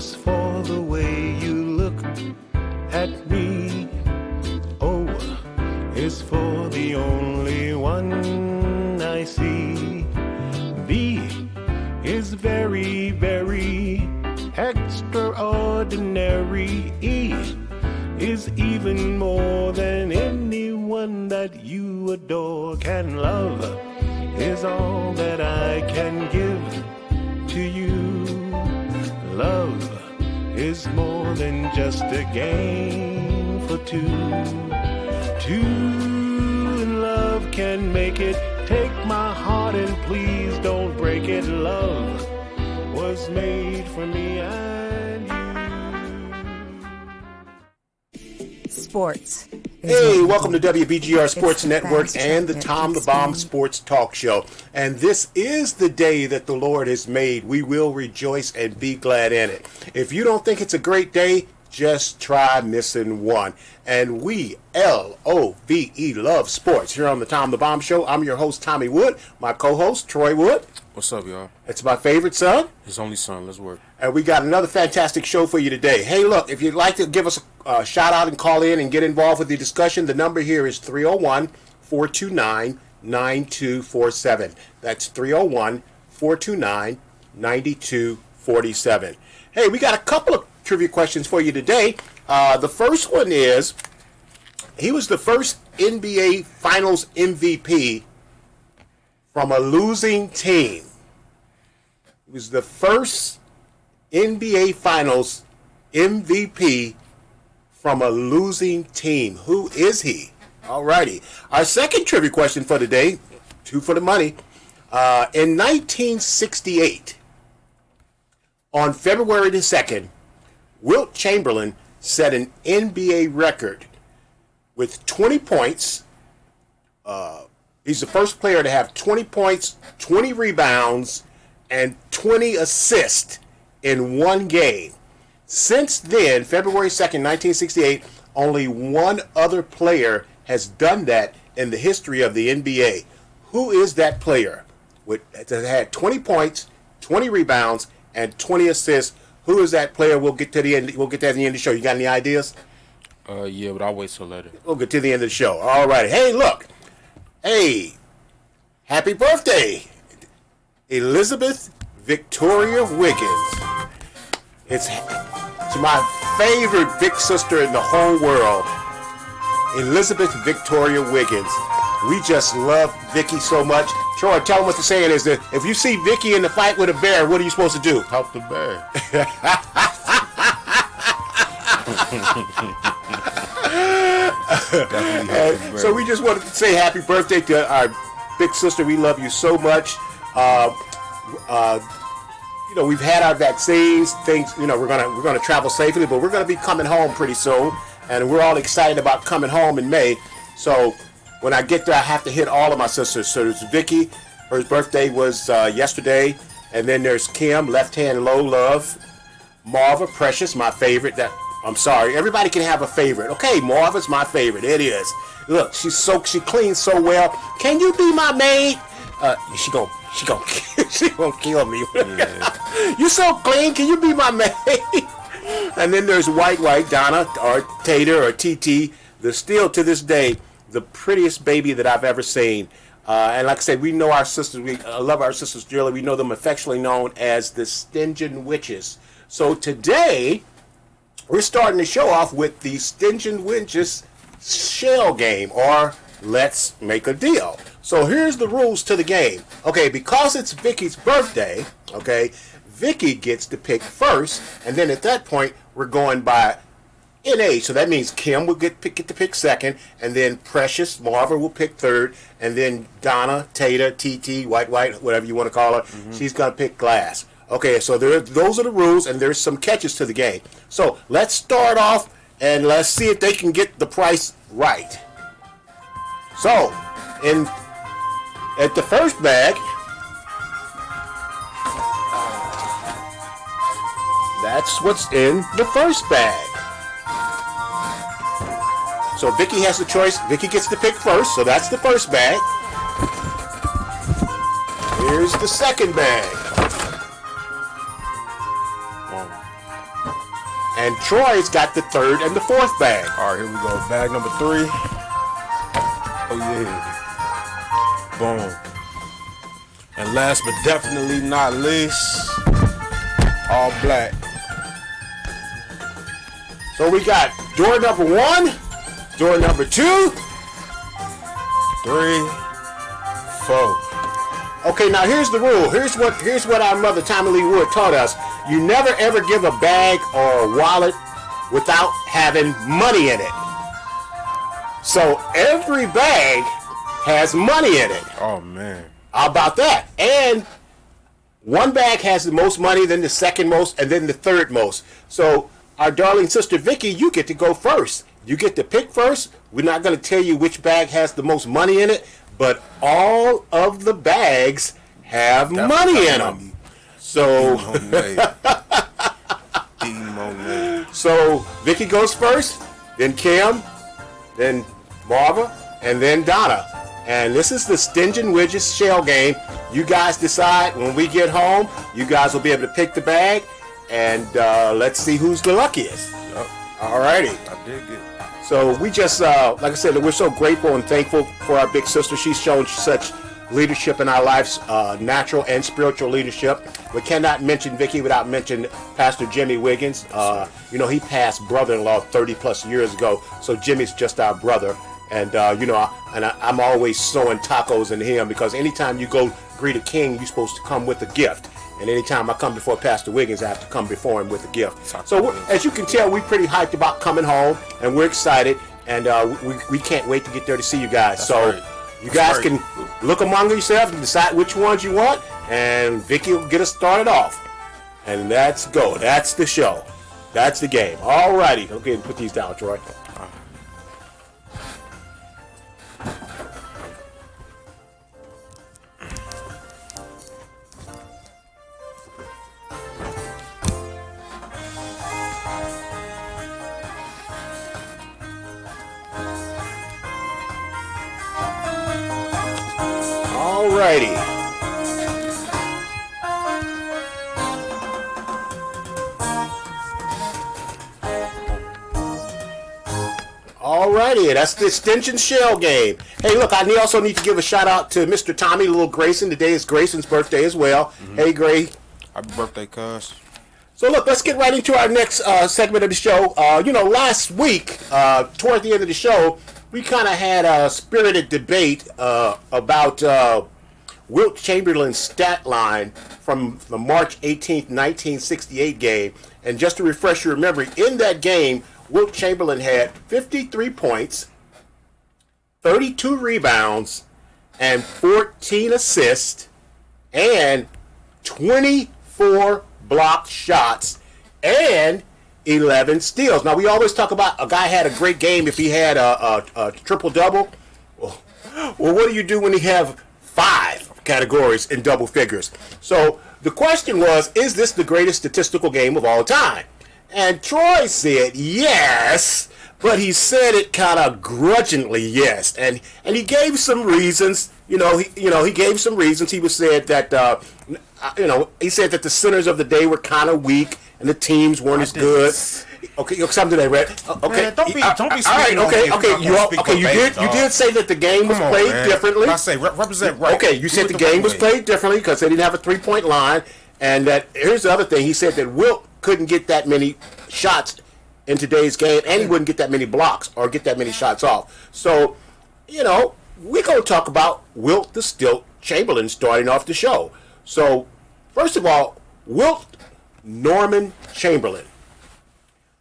just for the way you look at me. O is for the only one I see. B is very, very extraordinary. E is even more than anyone that you adore can love. Is all that I can give to you. Love is more than just a game for two. Two in love can make it. Take my heart and please don't break it. Love was made for me and you. Sports. Hey, welcome to WBGR Sports Network and the Tom the Bomb Sports Talk Show. And this is the day that the Lord has made. We will rejoice and be glad in it. If you don't think it's a great day, just try missing one. And we, L-O-V-E, love sports. Here on the Tom the Bomb Show, I'm your host, Tommy Wood. My co-host, Troy Wood. What's up, y'all? It's my favorite son. His only son. Let's work. And we got another fantastic show for you today. Hey, look, if you'd like to give us a shout out and call in and get involved with the discussion, the number here is 301-429-9247. That's 301-429-9247. Hey, we got a couple of trivia questions for you today. The first one is, he was the first NBA Finals MVP from a losing team. He was the first NBA Finals MVP from a losing team. Who is he? Alrighty. Our second trivia question for today, two for the money. In 1968, on February the 2nd, Wilt Chamberlain set an NBA record with 20 points. He's the first player to have 20 points, 20 rebounds, and 20 assists in one game. Since then, February 2nd, 1968, only one other player has done that in the history of the NBA. Who is that player that had 20 points, 20 rebounds, and 20 assists? Who is that player? We'll get to the end. We'll get to that at the end of the show. You got any ideas? Yeah, but I'll wait till later. We'll get to the end of the show. All right. Hey, look. Hey, happy birthday, Elizabeth Victoria Wiggins. It's my favorite big sister in the whole world, Elizabeth Victoria Wiggins. We just love Vicky so much. Troy, tell them what the saying is. That if you see Vicky in the fight with a bear, what are you supposed to do? Help the bear. So we just wanted to say happy birthday to our big sister. We love you so much. We've had our vaccines. Things, we're gonna travel safely, but we're gonna be coming home pretty soon, and we're all excited about coming home in May. So when I get there, I have to hit all of my sisters. So there's Vicky. Her birthday was yesterday, and then there's Kim, Left Hand Low Love, Marva, Precious, my favorite. I'm sorry, everybody can have a favorite. Okay, Marva's my favorite. It is. Look, she cleans so well. Can you be my maid? She gonna kill me. Yeah. You so clean. Can you be my maid? And then there's White Donna or Tater or TT. They're still to this day the prettiest baby that I've ever seen. And like I said, we know our sisters. We love our sisters dearly. We know them affectionately known as the Stingeon Witches. So today, we're starting the show off with the Stingeon Witches shell game, or Let's Make a Deal. So here's the rules to the game. Okay, because it's Vicky's birthday, okay, Vicky gets to pick first, and then at that point, we're going by in age. So that means Kim will get to pick second, and then Precious, Marva will pick third, and then Donna, Tater, TT, White, whatever you want to call her, she's going to pick last. Okay, so those are the rules, and there's some catches to the game. So let's start off, and let's see if they can get the price right. So, at the first bag, that's what's in the first bag. So Vicky has the choice. Vicky gets to pick first, so that's the first bag. Here's the second bag. And Troy's got the third and the fourth bag. All right, here we go. Bag number 3. Oh, yeah. Boom. And last but definitely not least, all black. So we got door number 1, door number 2, 3, 4. Okay, now here's the rule. Here's what our mother Tommy Lee Wood taught us. You never ever give a bag or a wallet without having money in it. So every bag has money in it. Oh, man. How about that? And one bag has the most money, then the second most, and then the third most. So our darling sister Vicky, you get to go first. You get to pick first. We're not going to tell you which bag has the most money in it, but all of the bags have money in them. So, so Vicky goes first, then Kim, then Marva, and then Donna. And this is the Stingin' Widgets shell game. You guys decide when we get home. You guys will be able to pick the bag, and let's see who's the luckiest. Yep. Alrighty. I dig it. So we just, like I said, we're so grateful and thankful for our big sister. She's shown such leadership in our lives, natural and spiritual leadership. We cannot mention Vicky without mentioning Pastor Jimmy Wiggins. You know, he passed brother-in-law 30 plus years ago, so Jimmy's just our brother. And you know, I'm always sowing tacos into him, because anytime you go greet a king, you're supposed to come with a gift. And anytime I come before Pastor Wiggins, I have to come before him with a gift. So as you can tell, we're pretty hyped about coming home, and we're excited, and we can't wait to get there to see you guys. You guys can look among yourselves and decide which ones you want, and Vicky will get us started off. And let's go. That's the show. That's the game. All righty. Okay, put these down, Troy. Alrighty. Alrighty, that's the Stingin' Shell game. Hey, look, I also need to give a shout out to Mr. Tommy Little Grayson. Today is Grayson's birthday as well. Mm-hmm. Hey, Gray. Happy birthday, cuz. So look, let's get right into our next segment of the show. You know, last week, toward the end of the show, we kind of had a spirited debate about Wilt Chamberlain's stat line from the March 18th, 1968 game. And just to refresh your memory, in that game, Wilt Chamberlain had 53 points, 32 rebounds, and 14 assists, and 24 blocked shots, and 11 steals. Now, we always talk about a guy had a great game if he had a triple-double. Well, what do you do when you have 5 categories in double figures? So the question was, is this the greatest statistical game of all time? And Troy said yes, but he said it kind of grudgingly yes, and he gave some reasons. He gave some reasons. He said that he said that the centers of the day were kind of weak and the teams weren't as good. Okay, something they read. Okay, man, don't be. All right, okay. You did say that the game was played differently. I say represent right. Okay, you said the game was played differently because they didn't have a 3-point line, and that here's the other thing. He said that Wilt couldn't get that many shots in today's game, and he wouldn't get that many blocks or get that many shots off. So, we're going to talk about Wilt the Stilt Chamberlain starting off the show. So, first of all, Wilt Norman Chamberlain,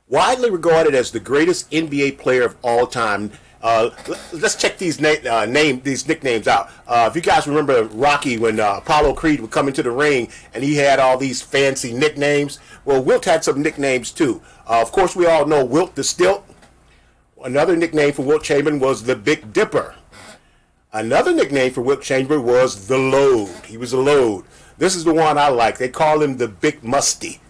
widely regarded as the greatest NBA player of all time. Let's check these nicknames out. If you guys remember Rocky, when Apollo Creed would come into the ring and he had all these fancy nicknames, well, Wilt had some nicknames too. Of course, we all know Wilt the Stilt. Another nickname for Wilt Chamberlain was the Big Dipper. Another nickname for Wilt Chamberlain was the Load. He was a load. This is the one I like. They call him the Big Musty.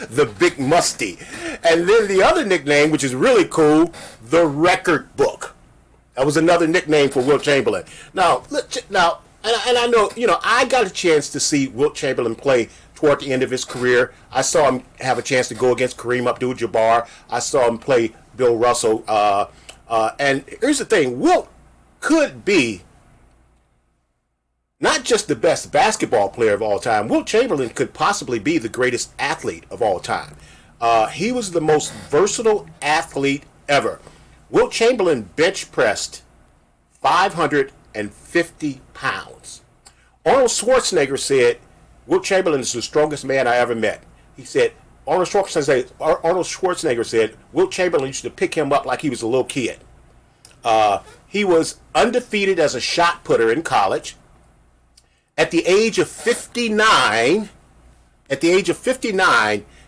The Big Musty. And then the other nickname, which is really cool, the Record Book. That was another nickname for Wilt Chamberlain. Now, And I know, I got a chance to see Wilt Chamberlain play toward the end of his career. I saw him have a chance to go against Kareem Abdul-Jabbar. I saw him play Bill Russell. And here's the thing. Wilt could be not just the best basketball player of all time. Wilt Chamberlain could possibly be the greatest athlete of all time. He was the most versatile athlete ever. Wilt Chamberlain bench pressed 550 pounds. Arnold Schwarzenegger said, Wilt Chamberlain is the strongest man I ever met. He said, Arnold Schwarzenegger said, Wilt Chamberlain used to pick him up like he was a little kid. He was undefeated as a shot putter in college. At the age of 59,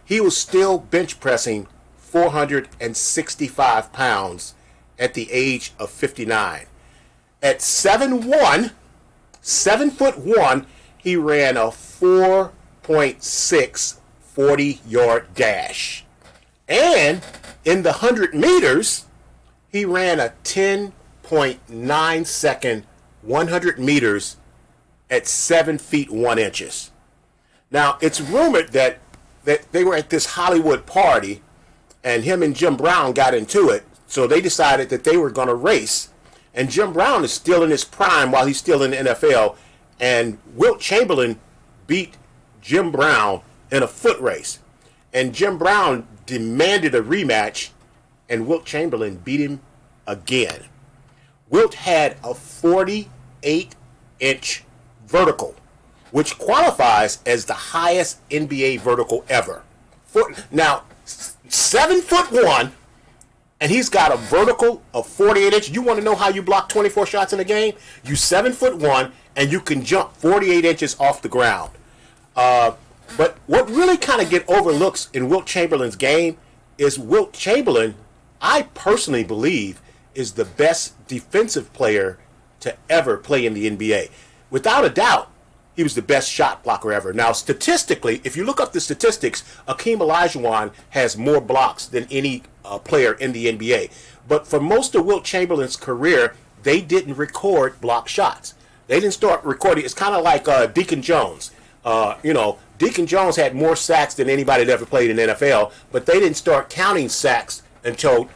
he was still bench pressing 465 pounds at the age of 59. At 7'1", 7'1", he ran a 4.6 40-yard dash. And in the 100 meters, he ran a 10.9 second 100 meters at 7 feet 1 inches. Now, it's rumored that they were at this Hollywood party and him and Jim Brown got into it, so they decided that they were going to race. And Jim Brown is still in his prime while he's still in the NFL, and Wilt Chamberlain beat Jim Brown in a foot race. And Jim Brown demanded a rematch, and Wilt Chamberlain beat him again. Wilt had a 48-inch vertical, which qualifies as the highest NBA vertical ever. Now, 7'1", and he's got a vertical of 48 inches. You want to know how you block 24 shots in a game? You 7'1", and you can jump 48 inches off the ground. But what really kind of get overlooked in Wilt Chamberlain's game is Wilt Chamberlain, I personally believe, is the best defensive player to ever play in the NBA. Without a doubt, he was the best shot blocker ever. Now, statistically, if you look up the statistics, Akeem Olajuwon has more blocks than any player in the NBA. But for most of Wilt Chamberlain's career, they didn't record block shots. They didn't start recording. It's kind of like Deacon Jones. Deacon Jones had more sacks than anybody that ever played in the NFL, but they didn't start counting sacks until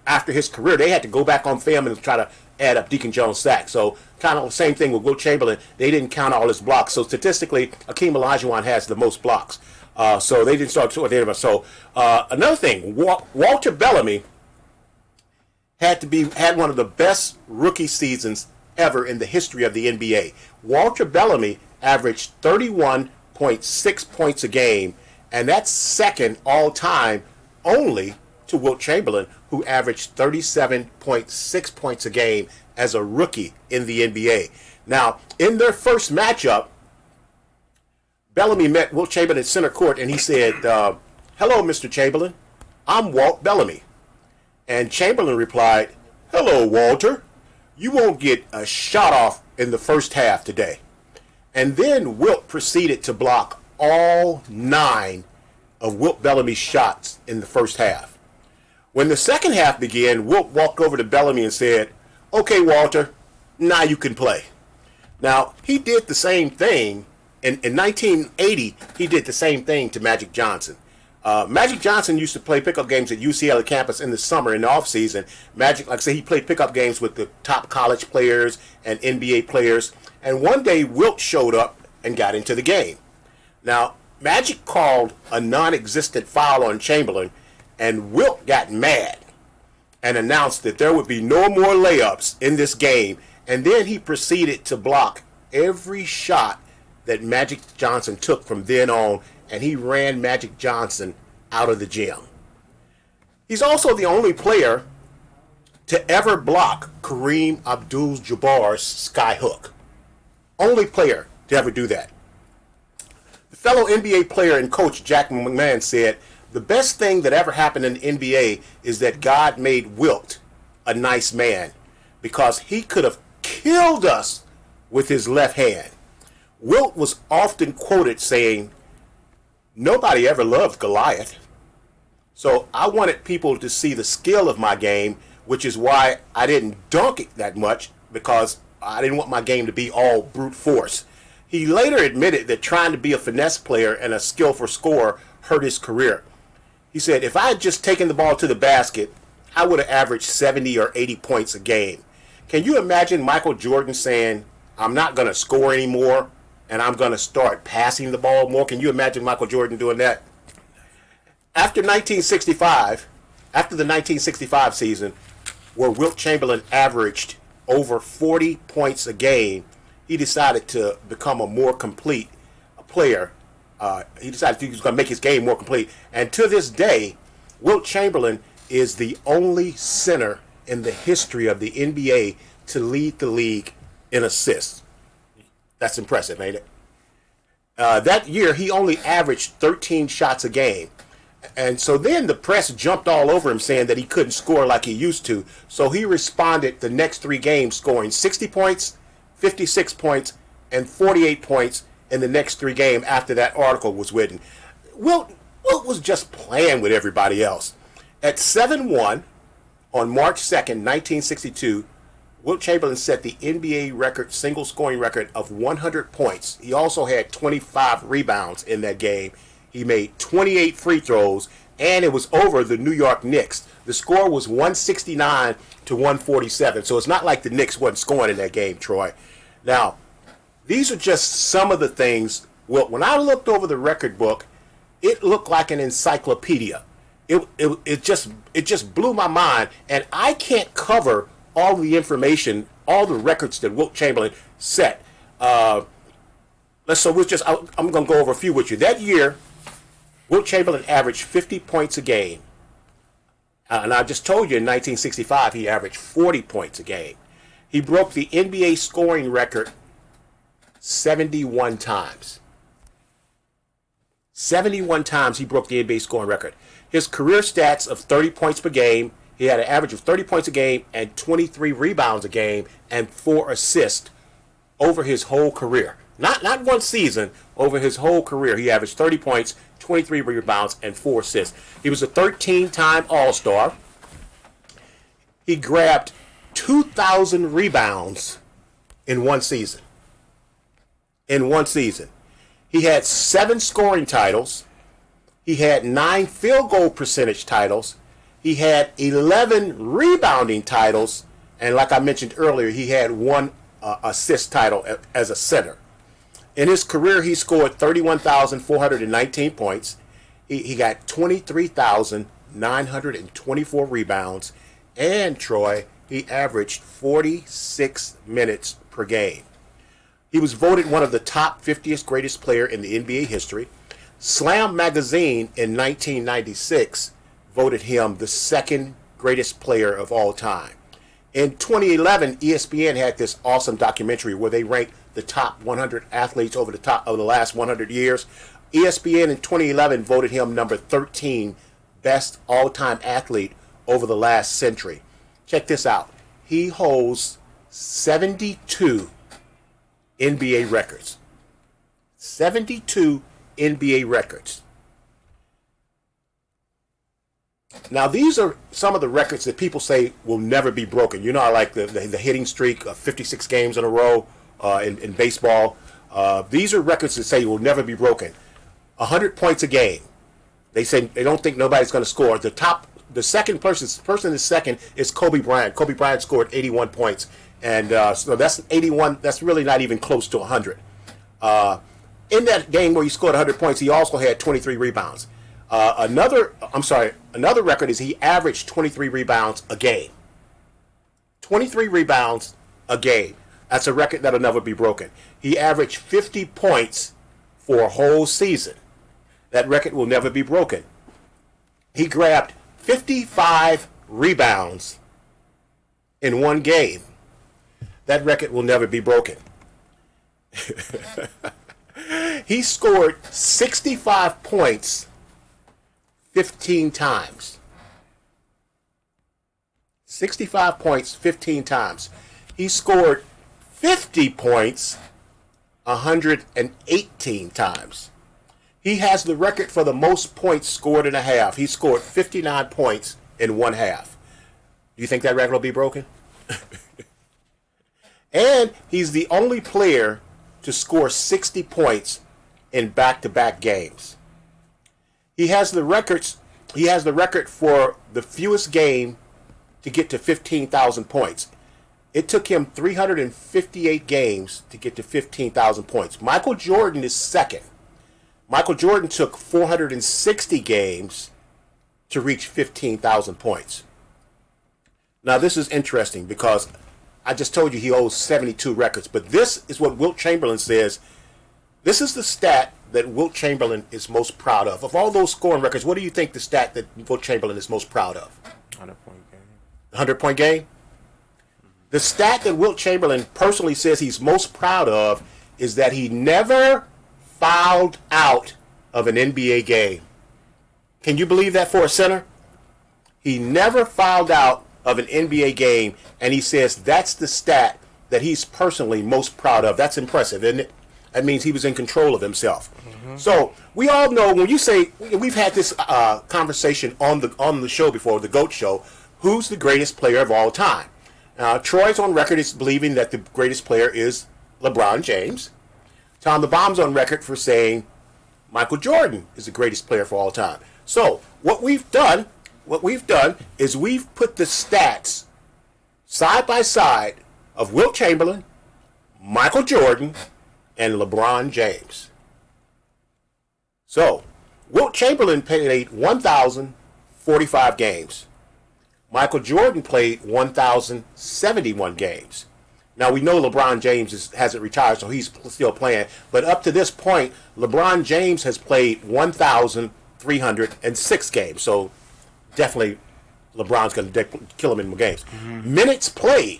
after his career. They had to go back on film and try to add up Deacon Jones' sacks. So kind of the same thing with Wilt Chamberlain. They didn't count all his blocks. So statistically, Akeem Olajuwon has the most blocks. So they didn't start toward the end of it. So another thing, Walter Bellamy had one of the best rookie seasons ever in the history of the NBA. Walter Bellamy averaged 31.6 points a game, and that's second all time only to Wilt Chamberlain, who averaged 37.6 points a game as a rookie in the NBA. Now, in their first matchup, Bellamy met Wilt Chamberlain at center court, and he said, "Hello, Mr. Chamberlain. I'm Walt Bellamy." And Chamberlain replied, "Hello, Walter. You won't get a shot off in the first half today." And then Wilt proceeded to block all 9 of Wilt Bellamy's shots in the first half. When the second half began, Wilt walked over to Bellamy and said, "Okay, Walter, now you can play." Now, he did the same thing. In 1980, he did the same thing to Magic Johnson. Magic Johnson used to play pickup games at UCLA campus in the summer, in the offseason. Magic, like I say, he played pickup games with the top college players and NBA players. And one day, Wilt showed up and got into the game. Now, Magic called a non-existent foul on Chamberlain, and Wilt got mad and announced that there would be no more layups in this game. And then he proceeded to block every shot that Magic Johnson took from then on, and he ran Magic Johnson out of the gym. He's also the only player to ever block Kareem Abdul-Jabbar's skyhook. Only player to ever do that. The fellow NBA player and coach Jack McMahon said, "The best thing that ever happened in the NBA is that God made Wilt a nice man, because he could have killed us with his left hand." Wilt was often quoted saying, "Nobody ever loved Goliath." So I wanted people to see the skill of my game, which is why I didn't dunk it that much, because I didn't want my game to be all brute force. He later admitted that trying to be a finesse player and a skillful scorer hurt his career. He said, if I had just taken the ball to the basket, I would have averaged 70 or 80 points a game. Can you imagine Michael Jordan saying, I'm not going to score anymore and I'm going to start passing the ball more? Can you imagine Michael Jordan doing that? After the 1965 season, where Wilt Chamberlain averaged over 40 points a game, he decided to become a more complete player. He decided he was going to make his game more complete. And to this day, Wilt Chamberlain is the only center in the history of the NBA to lead the league in assists. That's impressive, ain't it? That year, he only averaged 13 shots a game. And so then the press jumped all over him saying that he couldn't score like he used to. So he responded the next 3 games scoring 60 points, 56 points, and 48 points in the next 3 games after that article was written. Wilt was just playing with everybody else. At 7-1 on March 2nd, 1962, Wilt Chamberlain set the NBA record, single scoring record of 100 points. He also had 25 rebounds in that game. He made 28 free throws, and it was over the New York Knicks. The score was 169 to 147, so it's not like the Knicks wasn't scoring in that game, Troy. Now, these are just some of the things. Well, when I looked over the record book, it looked like an encyclopedia. It just blew my mind, and I can't cover all the information, all the records that Wilt Chamberlain set. I'm going to go over a few with you. That year, Wilt Chamberlain averaged 50 points a game. And I just told you in 1965 he averaged 40 points a game. He broke the NBA scoring record 71 times. 71 times he broke the NBA scoring record. His career stats of 30 points per game, he had an average of 30 points a game and 23 rebounds a game and 4 assists over his whole career. Not one season, over his whole career. He averaged 30 points, 23 rebounds, and 4 assists. He was a 13-time All-Star. He grabbed 2,000 rebounds in one season. In one season. He had 7 scoring titles. He had 9 field goal percentage titles. He had 11 rebounding titles. And like I mentioned earlier, he had 1 assist title as a center. In his career, he scored 31,419 points. He got 23,924 rebounds. And, Troy, he averaged 46 minutes per game. He was voted one of the top 50th greatest player in the NBA history. Slam magazine in 1996 voted him the 2nd greatest player of all time. In 2011, ESPN had this awesome documentary where they ranked the top 100 athletes over the last 100 years. ESPN in 2011 voted him number 13 best all-time athlete over the last century. Check this out. He holds 72 NBA records. 72 NBA records. Now, these are some of the records that people say will never be broken. You know, like the hitting streak of 56 games in a row in baseball. These are records that say will never be broken. 100 points a game. They say they don't think nobody's going to score. The person is second is Kobe Bryant. Kobe Bryant scored 81 points. And so that's 81. That's really not even close to 100. In that game where he scored 100 points, he also had 23 rebounds. Another record is he averaged 23 rebounds a game. 23 rebounds a game. That's a record that'll never be broken. He averaged 50 points for a whole season. That record will never be broken. He grabbed 55 rebounds in one game. That record will never be broken. He scored 65 points 15 times. 65 points 15 times. He scored 50 points 118 times. He has the record for the most points scored in a half. He scored 59 points in one half. Do you think that record will be broken? And he's the only player to score 60 points in back-to-back games. He has the record for the fewest game to get to 15,000 points. It took him 358 games to get to 15,000 points. Michael Jordan is second. Michael Jordan took 460 games to reach 15,000 points. Now, this is interesting because I just told you he owes 72 records, but this is what Wilt Chamberlain says. This is the stat that Wilt Chamberlain is most proud of. Of all those scoring records, what do you think the stat that Wilt Chamberlain is most proud of? 100-point game. 100-point game? The stat that Wilt Chamberlain personally says he's most proud of is that he never fouled out of an NBA game. Can you believe that for a center? He never fouled out of an NBA game, and he says that's the stat that he's personally most proud of. That's impressive, isn't it? That means he was in control of himself. Mm-hmm. So we all know when you say, we've had this conversation on the show before, the GOAT show, who's the greatest player of all time? Troy's on record as believing that the greatest player is LeBron James. Tom the Bomb's on record for saying Michael Jordan is the greatest player for all time. So what we've done is we've put the stats side by side of Wilt Chamberlain, Michael Jordan, and LeBron James. So Wilt Chamberlain played 1,045 games. Michael Jordan played 1,071 games. Now, we know LeBron James hasn't retired, so he's still playing. But up to this point, LeBron James has played 1,306 games. So definitely LeBron's going to kill him in more games. Mm-hmm. Minutes played.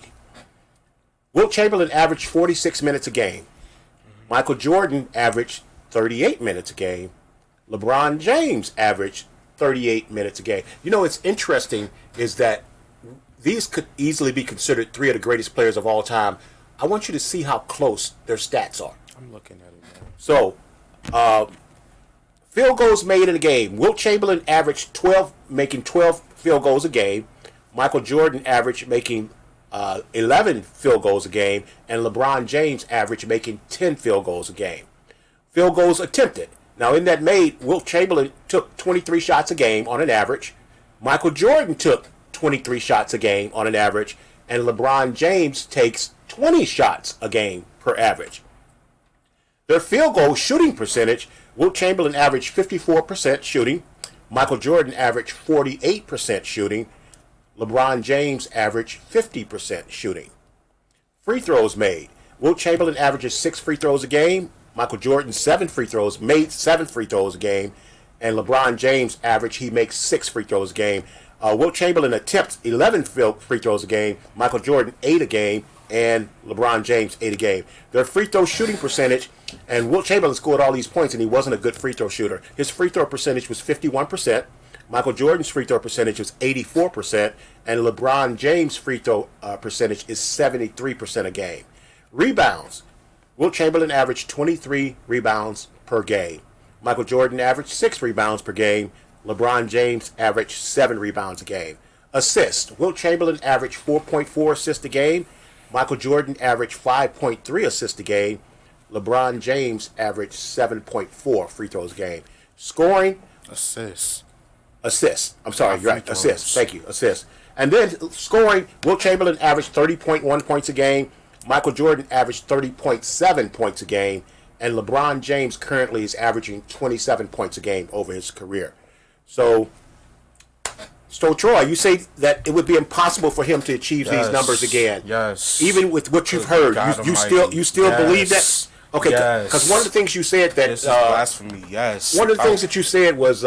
Wilt Chamberlain averaged 46 minutes a game. Michael Jordan averaged 38 minutes a game. LeBron James averaged 38 minutes a game. You know, it's interesting is that these could easily be considered three of the greatest players of all time. I want you to see how close their stats are. I'm looking at it now. So, field goals made in a game. Wilt Chamberlain averaged making 12 field goals a game. Michael Jordan averaged making 11 field goals a game. And LeBron James averaged making 10 field goals a game. Field goals attempted. Now, in that made, Wilt Chamberlain took 23 shots a game on an average. Michael Jordan took 23 shots a game on an average, and LeBron James takes 20 shots a game per average. Their field goal shooting percentage, Wilt Chamberlain averaged 54% shooting, Michael Jordan averaged 48% shooting, LeBron James averaged 50% shooting. Free throws made, Wilt Chamberlain averages 6 free throws a game, Michael Jordan made 7 free throws a game, and LeBron James he makes 6 free throws a game. Wilt Chamberlain attempts 11 free throws a game, Michael Jordan 8 a game, and LeBron James 8 a game. Their free throw shooting percentage, and Wilt Chamberlain scored all these points and he wasn't a good free throw shooter. His free throw percentage was 51%, Michael Jordan's free throw percentage was 84%, and LeBron James' free throw percentage is 73% a game. Rebounds, Wilt Chamberlain averaged 23 rebounds per game. Michael Jordan averaged 6 rebounds per game. LeBron James averaged 7 rebounds a game. Assists, Wilt Chamberlain averaged 4.4 assists a game. Michael Jordan averaged 5.3 assists a game. LeBron James averaged 7.4 free throws a game. Scoring. Assists. I'm sorry, you're right. Assists. Thank you. Assists. And then scoring, Wilt Chamberlain averaged 30.1 points a game. Michael Jordan averaged 30.7 points a game. And LeBron James currently is averaging 27 points a game over his career. So Troy, you say that it would be impossible for him to achieve these numbers again. Yes. Even with what you've heard, you still believe that? Okay, because one of the things you said that this is blasphemy. Yes. One of the things that you said was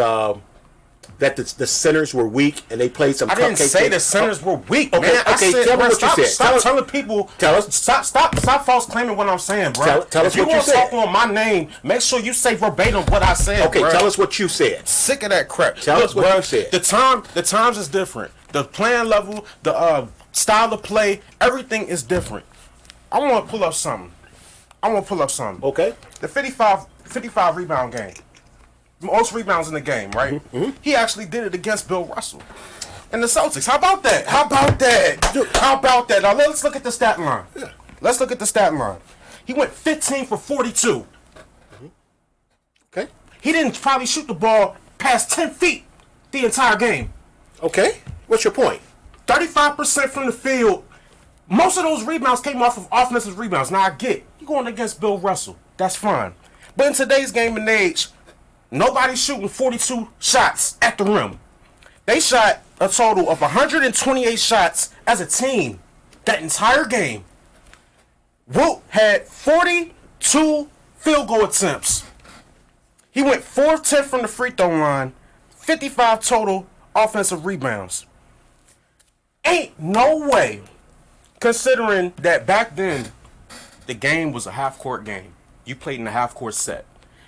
that the centers were weak and they played some. I didn't say the centers were weak. Okay, man. okay. Tell me what you said. Stop telling people. Tell us. Stop false claiming what I'm saying, bro. Tell us what you said. If you want to talk on my name, make sure you say verbatim what I said. Okay, bro. Tell us what you said. Sick of that crap. Tell us what you said. The times is different. The playing level, the style of play, everything is different. I want to pull up something. Okay. The 55 rebound game. Most rebounds in the game, right? Mm-hmm. He actually did it against Bill Russell and the Celtics. How about that? Now let's look at the stat line. Yeah. Let's look at the stat line. He went 15 for 42. Okay. He didn't probably shoot the ball past 10 feet the entire game. Okay. What's your point? 35% from the field. Most of those rebounds came off of offensive rebounds. Now, I get you're going against Bill Russell. That's fine. But in today's game and age, nobody's shooting 42 shots at the rim. They shot a total of 128 shots as a team that entire game. Wilt had 42 field goal attempts. He went 4 of 10 from the free throw line, 55 total offensive rebounds. Ain't no way, considering that back then, the game was a half-court game. You played in a half-court set.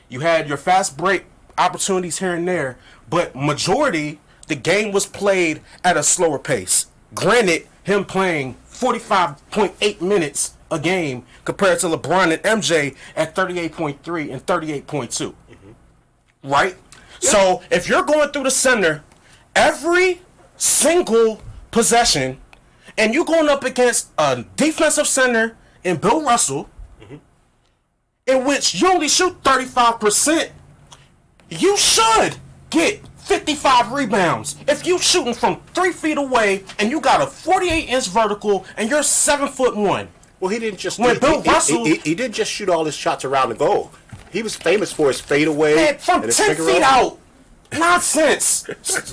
You had your fast break opportunities here and there, but majority, the game was played at a slower pace. Granted, him playing 45.8 minutes a game compared to LeBron and MJ at 38.3 and 38.2. Right? Yeah. So if you're going through the center every single possession and you're going up against a defensive center in Bill Russell, in which you only shoot 35%, you should get 55 rebounds. If you shooting from 3 feet away and you got a 48-inch vertical and you're 7'1". Well, he didn't just he didn't just shoot all his shots around the goal. He was famous for his fadeaway. Man, from 10 feet out. Nonsense.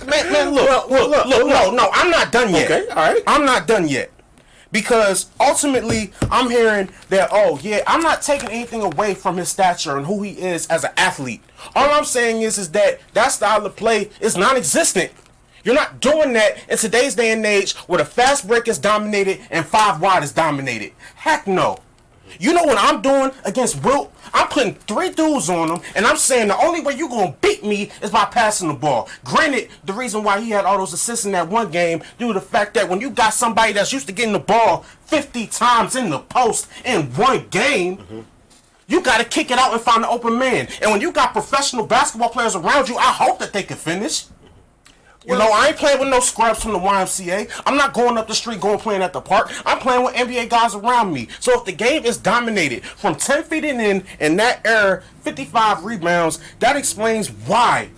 man, look, no, I'm not done yet. Okay, all right. I'm not done yet. Because ultimately, I'm hearing that, oh, yeah, I'm not taking anything away from his stature and who he is as an athlete. All I'm saying is that style of play is non-existent. You're not doing that in today's day and age where the fast break is dominated and 5 wide is dominated. Heck no. You know what I'm doing against Wilt? I'm putting 3 dudes on him, and I'm saying the only way you're going to beat me is by passing the ball. Granted, the reason why he had all those assists in that one game due to the fact that when you got somebody that's used to getting the ball 50 times in the post in one game, you got to kick it out and find an open man. And when you got professional basketball players around you, I hope that they can finish. You know, I ain't playing with no scrubs from the YMCA. I'm not going up the street going playing at the park. I'm playing with NBA guys around me. So if the game is dominated from 10 feet in that era, 55 rebounds, that explains why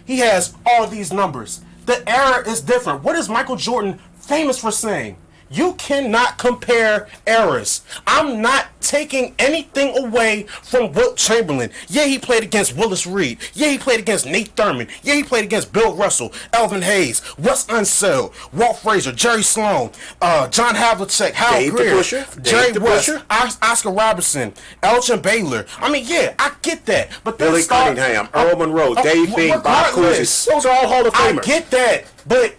he has all these numbers. The era is different. What is Michael Jordan famous for saying? You cannot compare eras. I'm not taking anything away from Wilt Chamberlain. Yeah, he played against Willis Reed. Yeah, he played against Nate Thurman. Yeah, he played against Bill Russell, Elvin Hayes, Wes Unseld, Walt Frazier, Jerry Sloan, John Havlicek, Hal Greer, Jerry West, Oscar Robertson, Elgin Baylor. I mean, yeah, I get that. But Billy Cunningham, Earl Monroe, Dave Fink, Bob Cousy. Those are all Hall of Famers. I get that, but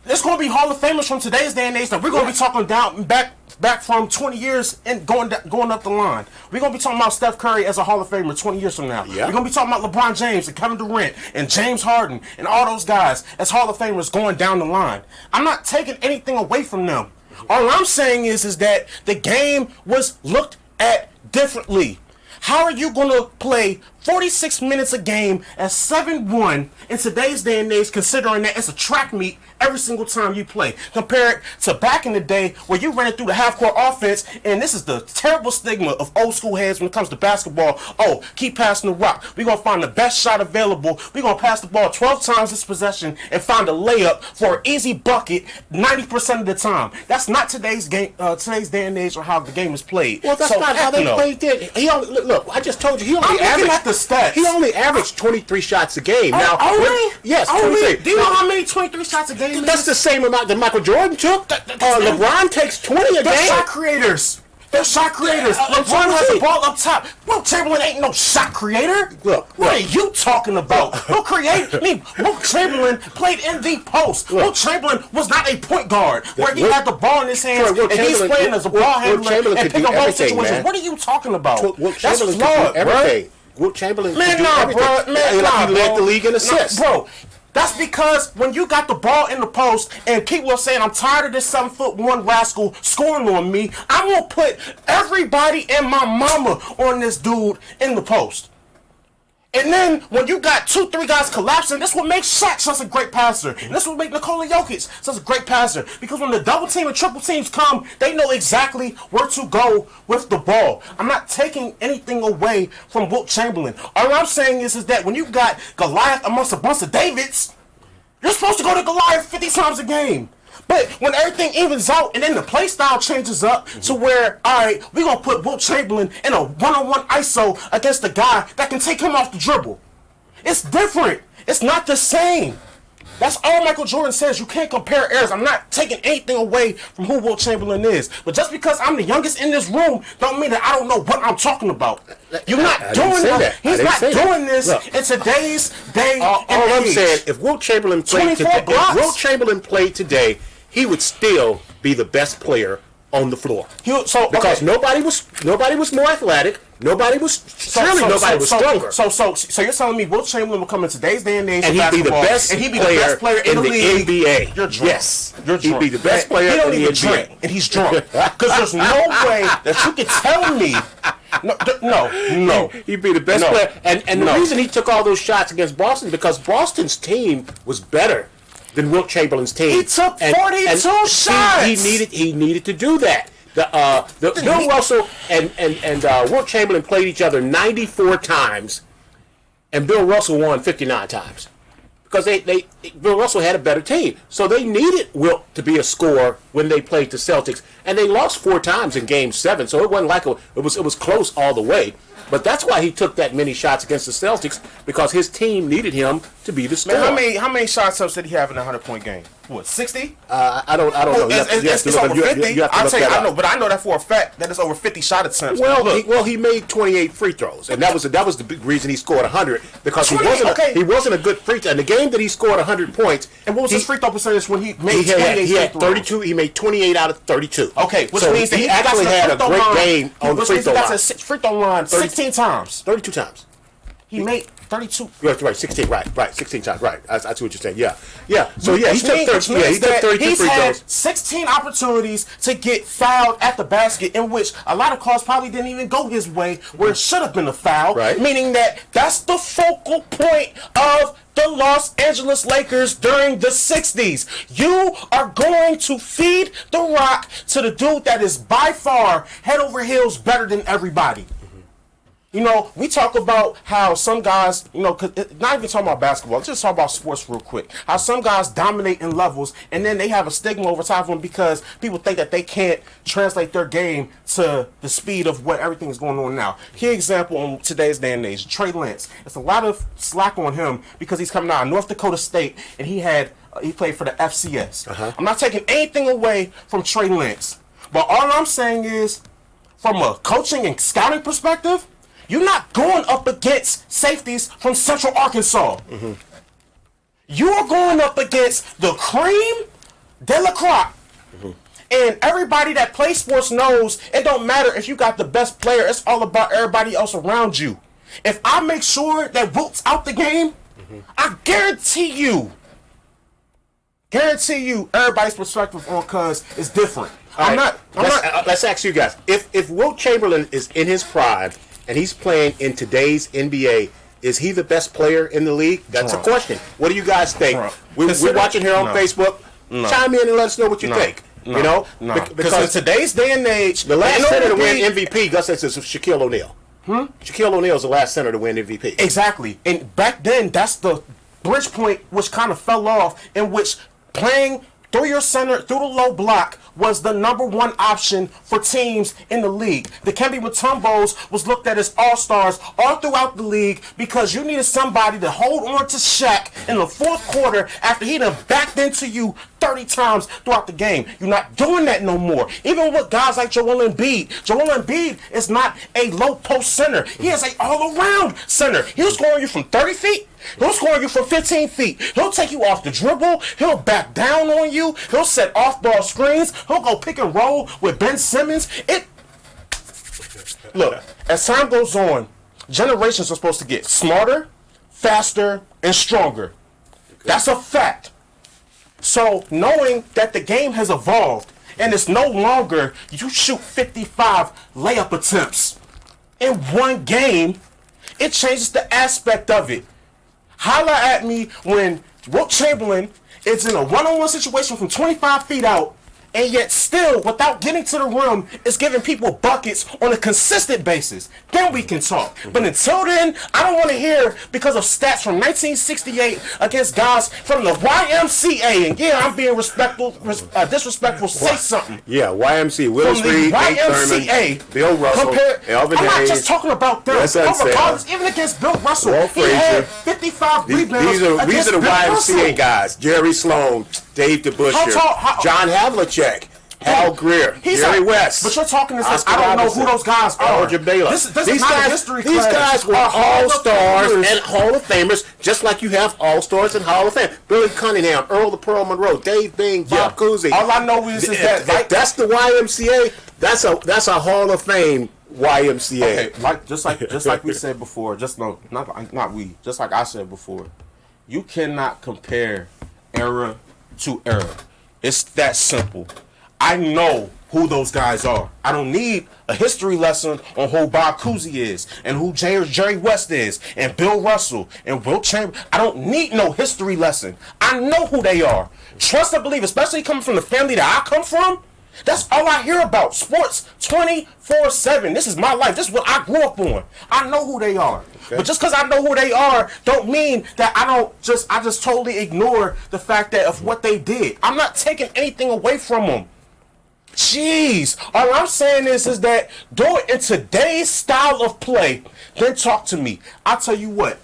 there's going to be Hall of Famers from today's day and age that we're going to be talking back from 20 years and going up the line. We're going to be talking about Steph Curry as a Hall of Famer 20 years from now. Yeah. We're going to be talking about LeBron James and Kevin Durant and James Harden and all those guys as Hall of Famers going down the line. I'm not taking anything away from them. All I'm saying is that the game was looked at differently. How are you going to play 46 minutes a game at 7-1 in today's day and age, considering that it's a track meet every single time you play, compared to back in the day where you ran it through the half-court offense, and this is the terrible stigma of old school heads when it comes to basketball. Oh, keep passing the rock. We're going to find the best shot available. We're going to pass the ball 12 times this possession and find a layup for an easy bucket 90% of the time. That's not today's game, today's day and age, or how the game is played. Well, that's not how they played it. He only, look, I just told you, he only stats. He only averaged 23 shots a game. Now, yes, 23. Do you know how many 23 shots a game? That's the same amount that Michael Jordan took. LeBron takes 20 a game. Shot creators. They're shot creators. LeBron has the ball up top. Wilt Chamberlain ain't no shot creator. Look. What are you talking about? Wilt Chamberlain played in the post. Wilt Chamberlain was not a point guard where he had the ball in his hands and he's playing as a ball handler and pick and roll situations. What are you talking about? That's flawed, bro. Wilt Chamberlain could do everything. He led the league in assists. Bro, that's because when you got the ball in the post and people are saying, I'm tired of this 7'1" rascal scoring on me, I will put everybody and my mama on this dude in the post. And then when you got 2-3 guys collapsing, this what makes Shaq such a great passer. And this what makes Nikola Jokic such a great passer. Because when the double team and triple teams come, they know exactly where to go with the ball. I'm not taking anything away from Wilt Chamberlain. All I'm saying is that when you got Goliath amongst a bunch of Davids, you're supposed to go to Goliath 50 times a game. But when everything evens out and then the play style changes up to where, all right, we're going to put Wilt Chamberlain in a one-on-one ISO against a guy that can take him off the dribble. It's different. It's not the same. That's all Michael Jordan says. You can't compare eras. I'm not taking anything away from who Wilt Chamberlain is. But just because I'm the youngest in this room don't mean that I don't know what I'm talking about. You're not doing that. He's not doing this in today's day All and I'm age. saying, if Wilt Chamberlain played 24 today, blocks. if Wilt Chamberlain played today, he would still be the best player on the floor. Because nobody was more athletic. Nobody was stronger. So you're telling me Wilt Chamberlain will come in today's day and age And he'd be the best player in the league. NBA. You're drunk. Yes, You're drunk. he'd be the best player he don't in the even NBA. drink, and he's drunk. Because there's no way that you can tell me. No. He'd be the best player. And the reason he took all those shots against Boston because Boston's team was better than Wilt Chamberlain's team. He took 42 shots. He needed to do that. Bill Russell and Wilt Chamberlain played each other 94 times, and Bill Russell won 59 times because Bill Russell had a better team. So they needed Wilt to be a scorer when they played the Celtics, and they lost 4 times in Game 7. So it wasn't like it was close all the way. But that's why he took that many shots against the Celtics because his team needed him to be the scorer. Man, how many shots did he have in a 100-point game? What, 60? I don't know. It's over 50. I know, but I know that for a fact that it's over 50 shot attempts. He made 28 free throws, and that was the big reason he scored 100 because he wasn't a good free throw. In the game that he scored 100 points, and what was his free throw percentage when he made 28 he had 32. He made 28 out of 32. Okay, which so means that he actually had a great game on the free throw line. He got to free throw line 16 times. 32 times. He made 32. Right, 16. Right, 16 times. Right, I see what you're saying. Yeah. So he took 32 he's free had throws. 16 opportunities to get fouled at the basket, in which a lot of calls probably didn't even go his way, where it should have been a foul. Right. Meaning that's the focal point of the Los Angeles Lakers during the 60s. You are going to feed the rock to the dude that is by far head over heels better than everybody. You know, we talk about how some guys, not even talking about basketball, let's just talk about sports real quick. How some guys dominate in levels, and then they have a stigma over top of them because people think that they can't translate their game to the speed of what everything is going on now. Key example on today's day and age, Trey Lance. It's a lot of slack on him because he's coming out of North Dakota State, and he played for the FCS. I'm not taking anything away from Trey Lance, but all I'm saying is, from a coaching and scouting perspective, you're not going up against safeties from Central Arkansas. Mm-hmm. You are going up against the cream de la crop. Mm-hmm. And everybody that plays sports knows it don't matter if you got the best player. It's all about everybody else around you. If I make sure that Wilt's out the game, I guarantee you, everybody's perspective on Cuz is different. Let's ask you guys. If Wilt Chamberlain is in his prime, and he's playing in today's NBA, is he the best player in the league? That's a question. What do you guys think? We're watching here on Facebook. Chime in and let us know what you think. Because in today's day and age, the last center to win MVP, Gus says, is Shaquille O'Neal. Shaquille O'Neal is the last center to win MVP. Exactly. And back then, that's the bridge point which kind of fell off, in which playing through your center, through the low block, was the #1 option for teams in the league. The Dikembe Mutombos was looked at as all-stars all throughout the league because you needed somebody to hold on to Shaq in the fourth quarter after he done backed into you 30 times throughout the game. You're not doing that no more. Even with guys like Joel Embiid. Joel Embiid is not a low-post center. He is an all-around center. He'll score you from 30 feet. He'll score you from 15 feet. He'll take you off the dribble. He'll back down on you. He'll set off-ball screens. He'll go pick and roll with Ben Simmons. Look, as time goes on, generations are supposed to get smarter, faster, and stronger. That's a fact. So knowing that the game has evolved and it's no longer you shoot 55 layup attempts in one game, it changes the aspect of it. Holla at me when Wilt Chamberlain is in a one-on-one situation from 25 feet out, and yet still, without getting to the rim, is giving people buckets on a consistent basis. Then we can talk. But until then, I don't want to hear because of stats from 1968 against guys from the YMCA. And yeah, I'm being disrespectful. Say something. Yeah, YMCA. Willis From the Reed, Nate YMCA. Thurman, Bill Russell, Elvin I'm not Hayes. just talking about them. Wes Unseld, Regardless, even against Bill Russell, Walt he had Frazier. 55 These rebounds. are the Bill YMCA Russell. guys. Jerry Sloan, Dave DeBusschere, John Havlicek, Hal Greer, Jerry West. But you're talking this. Oscar I don't Robertson, know who those guys are. Elgin Baylor. This is not a history These class. guys were Are all-stars Hall of Famers. and Hall of Famers, just like you have all-stars and Hall of Fame. Billy Cunningham, Earl the Pearl Monroe, Dave Bing, Bob Cousy. All I know is that That's the YMCA. That's a Hall of Fame YMCA. Okay, just like we said before, just like I said before, you cannot compare era to era. It's that simple. I know who those guys are. I don't need a history lesson on who Bob Cousy is and who Jerry West is and Bill Russell and Wilt Chamberlain. I don't need no history lesson. I know who they are. Trust and believe, especially coming from the family that I come from. That's all I hear about. Sports 24/7. This is my life. This is what I grew up on. I know who they are. Okay. But just because I know who they are don't mean that I just totally ignore the fact that of what they did. I'm not taking anything away from them. Jeez. All I'm saying is that do it in today's style of play, then talk to me. I'll tell you what.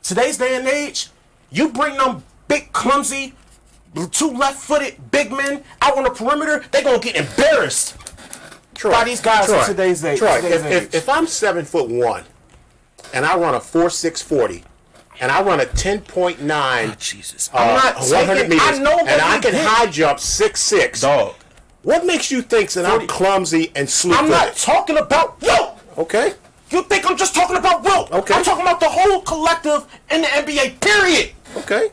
Today's day and age, you bring them big, clumsy, two left-footed big men out on the perimeter, they're going to get embarrassed by these guys in today's age. If I'm 7'1" and I run a 4.6 40 and I run a 10.9 Jesus. I'm not 100 meters I know and I can high jump 6'6", dog. What makes you think that I'm clumsy and slew-footed? I'm not talking about Wilt. Okay. You think I'm just talking about Wilt? Okay. I'm talking about the whole collective in the NBA, period. Okay.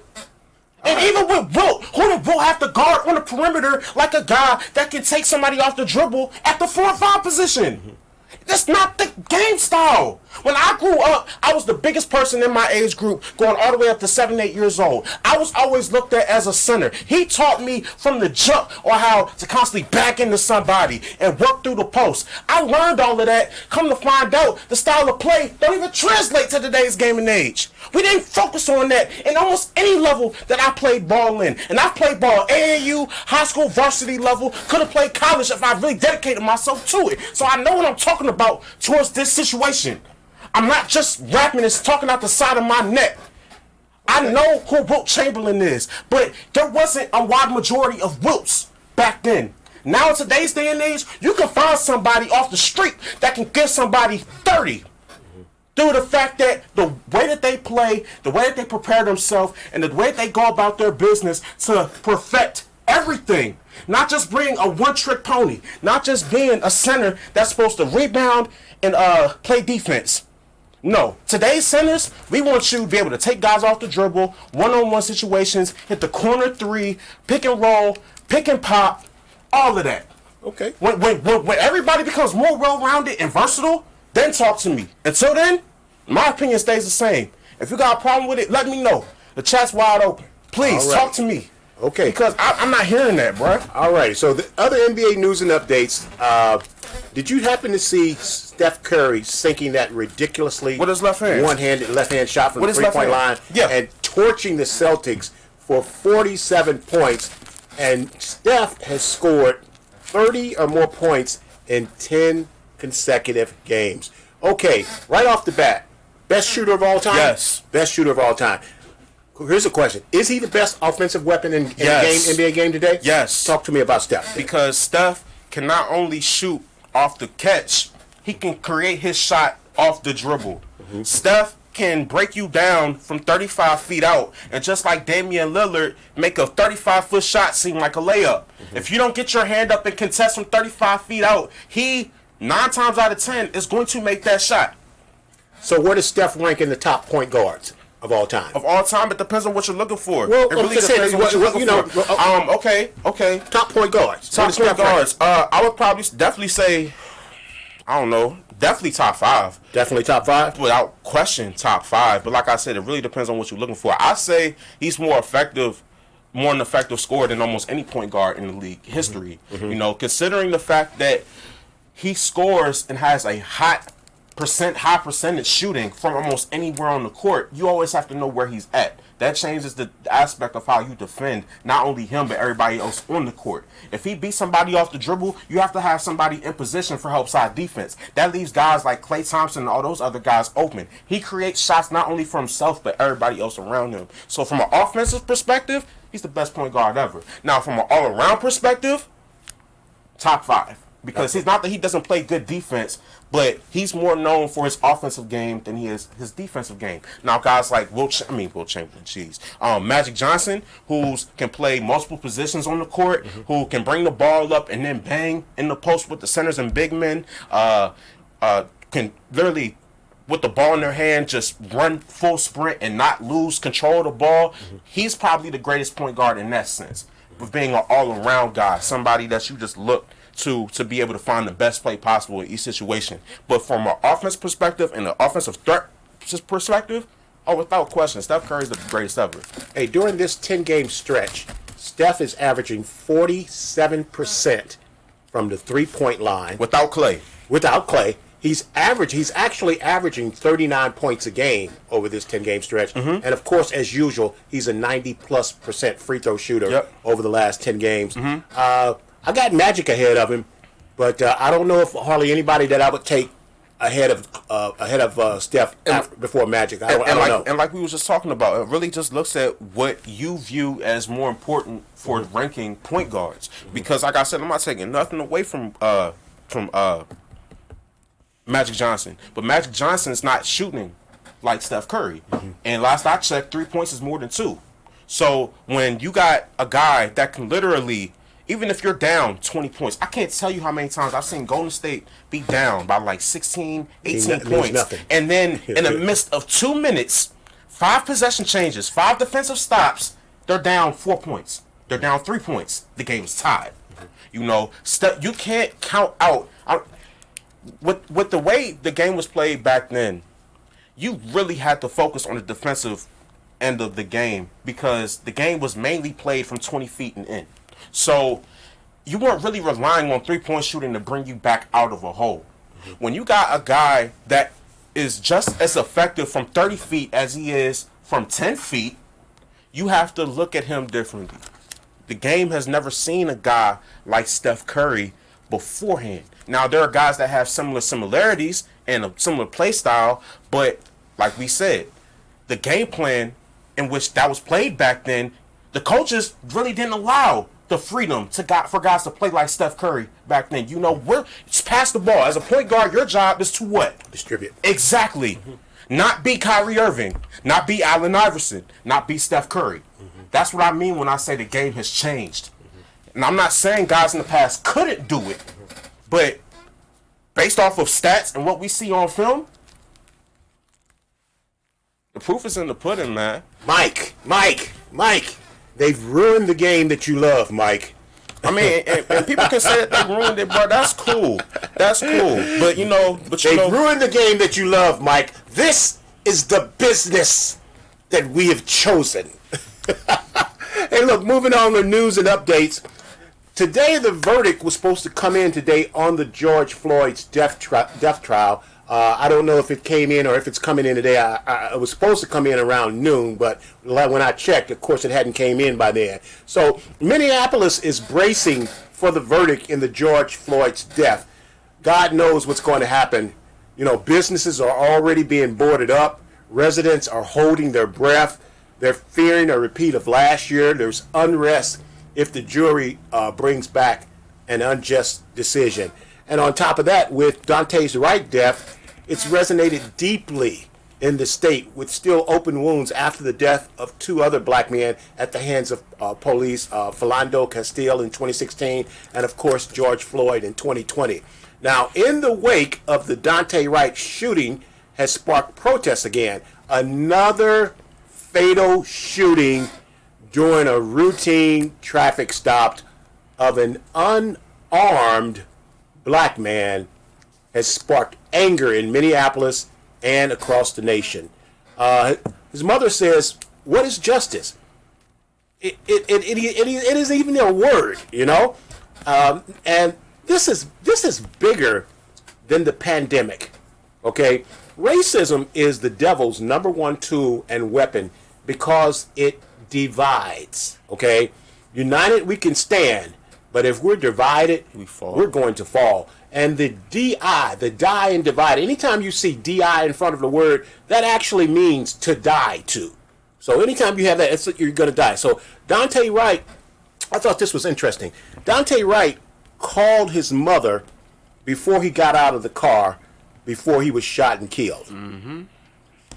And even with Wilt, who did Wilt have to guard on the perimeter like a guy that can take somebody off the dribble at the 4 or 5 position? That's not the game style. When I grew up, I was the biggest person in my age group, going all the way up to 7, 8 years old. I was always looked at as a center. He taught me from the jump on how to constantly back into somebody and work through the post. I learned all of that. Come to find out, the style of play don't even translate to today's game and age. We didn't focus on that in almost any level that I played ball in. And I played ball AAU, high school, varsity level. Could have played college if I really dedicated myself to it. So I know what I'm talking about towards this situation. I'm not just rapping and talking out the side of my neck. I know who Wilt Chamberlain is, but there wasn't a wide majority of Wilts back then. Now in today's day and age, you can find somebody off the street that can give somebody 30. Due to the fact that the way that they play, the way that they prepare themselves, and the way that they go about their business to perfect everything. Not just being a one-trick pony. Not just being a center that's supposed to rebound and play defense. No. Today's centers, we want you to be able to take guys off the dribble, one-on-one situations, hit the corner 3, pick and roll, pick and pop, all of that. Okay. When everybody becomes more well-rounded and versatile, then talk to me. Until then, my opinion stays the same. If you got a problem with it, let me know. The chat's wide open. Please, talk to me. Okay. Because I'm not hearing that, bro. All right. So the other NBA news and updates. Did you happen to see Steph Curry sinking that ridiculously with his left hand left-hand shot from the three-point line and torching the Celtics for 47 points? And Steph has scored 30 or more points in 10 consecutive games. Okay, right off the bat, best shooter of all time? Yes. Best shooter of all time. Here's a question. Is he the best offensive weapon in NBA game today? Yes. Talk to me about Steph. Because Steph can not only shoot off the catch, he can create his shot off the dribble. Mm-hmm. Steph can break you down from 35 feet out, and just like Damian Lillard, make a 35-foot shot seem like a layup. Mm-hmm. If you don't get your hand up and contest from 35 feet out, he, 9 times out of 10, is going to make that shot. So where does Steph rank in the top point guards of all time? Of all time, it depends on what you're looking for. Well, it really depends on what you're looking for. Okay. Top point guards. Top point guards. I would probably definitely say I don't know. Definitely top 5. Definitely top 5. Without question, top 5. But like I said, it really depends on what you're looking for. I say he's more an effective scorer than almost any point guard in the league history. You know, considering the fact that he scores and has a high percentage shooting from almost anywhere on the court, you always have to know where he's at. That changes the aspect of how you defend not only him but everybody else on the court. If he beats somebody off the dribble, you have to have somebody in position for help side defense. That leaves guys like Klay Thompson and all those other guys open. He creates shots not only for himself but everybody else around him. So from an offensive perspective, he's the best point guard ever. Now from an all-around perspective, top 5. Because he's not that he doesn't play good defense, but he's more known for his offensive game than he is his defensive game. Now, guys like Will Chamberlain, Magic Johnson, who can play multiple positions on the court, who can bring the ball up and then bang in the post with the centers and big men, can literally, with the ball in their hand, just run full sprint and not lose control of the ball. He's probably the greatest point guard in that sense, with being an all-around guy, somebody that you just look to be able to find the best play possible in each situation. But from an offense perspective and an offensive threat perspective, without question, Steph Curry's the greatest ever. Hey, during this 10-game stretch, Steph is averaging 47% from the three-point line. Without Klay. Without Klay. He's actually averaging 39 points a game over this 10-game stretch. And, of course, as usual, he's a 90+% free throw shooter over the last 10 games. I got Magic ahead of him, but I don't know if hardly anybody that I would take ahead of Steph before Magic. I don't know. And like we was just talking about, it really just looks at what you view as more important for ranking point guards. Because, like I said, I'm not taking nothing away from Magic Johnson, but Magic Johnson's not shooting like Steph Curry. And last I checked, 3 points is more than 2. So when you got a guy that can literally, even if you're down 20 points, I can't tell you how many times I've seen Golden State be down by like 16, 18 points. And then in the midst of 2 minutes, 5 possession changes, 5 defensive stops, they're down 4 points. They're down 3 points. The game's tied. You know, you can't count out. With the way the game was played back then, you really had to focus on the defensive end of the game because the game was mainly played from 20 feet and in. So you weren't really relying on three-point shooting to bring you back out of a hole. When you got a guy that is just as effective from 30 feet as he is from 10 feet, you have to look at him differently. The game has never seen a guy like Steph Curry beforehand. Now, there are guys that have similarities and a similar play style, but like we said, the game plan in which that was played back then, the coaches really didn't allow the freedom for guys to play like Steph Curry back then. You know, it's pass the ball. As a point guard, your job is to what? Distribute. Exactly. Not be Kyrie Irving, not be Allen Iverson, not be Steph Curry. That's what I mean when I say the game has changed. And I'm not saying guys in the past couldn't do it, but based off of stats and what we see on film, the proof is in the pudding, man. Mike. They've ruined the game that you love, Mike. I mean, and people can say that they ruined it, bro. That's cool. But they've ruined the game that you love, Mike. This is the business that we have chosen. Hey, look, moving on to news and updates. Today, the verdict was supposed to come in today on the George Floyd's death trial. I don't know if it came in or if it's coming in today. It was supposed to come in around noon, but when I checked, of course, it hadn't came in by then. So Minneapolis is bracing for the verdict in the George Floyd's death. God knows what's going to happen. You know, businesses are already being boarded up. Residents are holding their breath. They're fearing a repeat of last year. There's unrest if the jury brings back an unjust decision. And on top of that, with Daunte Wright's death, it's resonated deeply in the state with still open wounds after the death of 2 other black men at the hands of police, Philando Castile in 2016 and, of course, George Floyd in 2020. Now, in the wake of the Daunte Wright shooting has sparked protests again. Another fatal shooting during a routine traffic stop of an unarmed black man has sparked anger in Minneapolis and across the nation. His mother says, "What is justice?" It isn't even a word, you know. And this is bigger than the pandemic. Okay, racism is the devil's number one tool and weapon because it divides. Okay, united we can stand, but if we're divided, we're going to fall. And the DI, the die and divide, anytime you see DI in front of the word, that actually means to die to. So anytime you have that, you're going to die. So Daunte Wright, I thought this was interesting. Daunte Wright called his mother before he got out of the car, before he was shot and killed. Mm-hmm.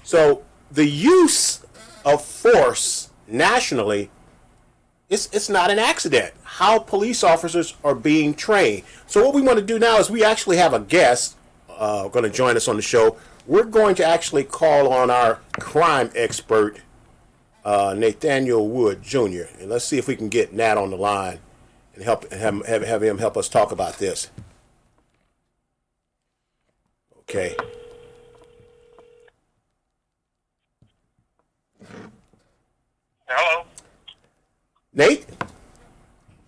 So the use of force nationally, it's not an accident. How police officers are being trained. So what we want to do now is we actually have a guest going to join us on the show. We're going to actually call on our crime expert, Nathaniel Wood Jr. And let's see if we can get Nat on the line and have him help us talk about this. Okay. Hello. Nate?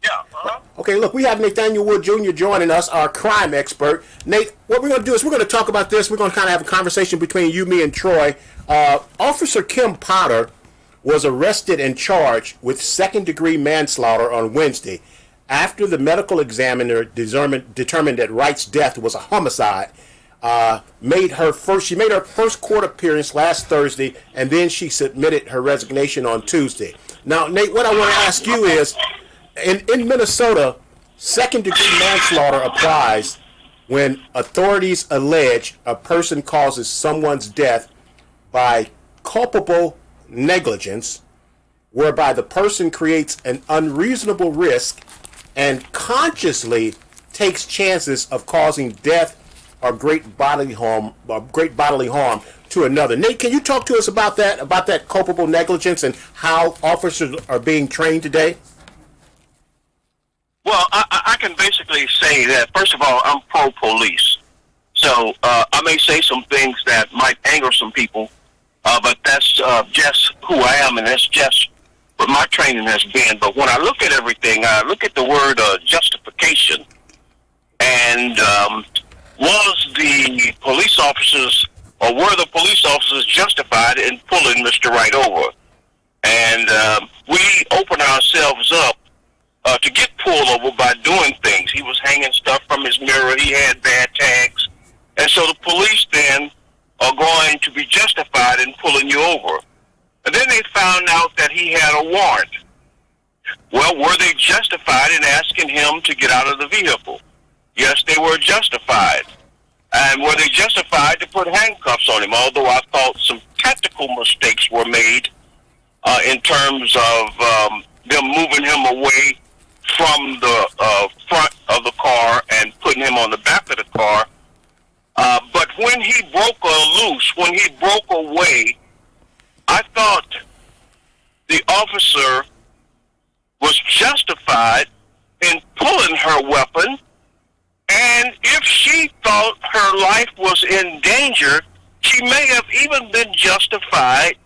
Yeah. Uh-huh. Okay, look, we have Nathaniel Wood Jr. joining us, our crime expert. Nate, what we're going to do is we're going to talk about this. We're going to kind of have a conversation between you, me, and Troy. Officer Kim Potter was arrested and charged with second-degree manslaughter on Wednesday after the medical examiner determined that Wright's death was a homicide. She made her first court appearance last Thursday, and then she submitted her resignation on Tuesday. Now, Nate, what I want to ask you is, in Minnesota, second-degree manslaughter applies when authorities allege a person causes someone's death by culpable negligence, whereby the person creates an unreasonable risk and consciously takes chances of causing death or great bodily harm to another. Nate, can you talk to us about that culpable negligence and how officers are being trained today? Well, I can basically say that, first of all, I'm pro-police. So I may say some things that might anger some people, but that's just who I am, and that's just what my training has been. But when I look at everything, I look at the word justification. And was the police officers, or were the police officers justified in pulling Mr. Wright over? And we open ourselves up to get pulled over by doing things. He was hanging stuff from his mirror. He had bad tags. And so the police then are going to be justified in pulling you over. And then they found out that he had a warrant. Well, were they justified in asking him to get out of the vehicle? Yes, they were justified. And were they justified to put handcuffs on him? Although I thought some tactical mistakes were made in terms of them moving him away from the front of the car and putting him on the back of the car. But when he broke loose, when he broke away, I thought the officer was justified in pulling her weapon. And if she thought her life was in danger, she may have even been justified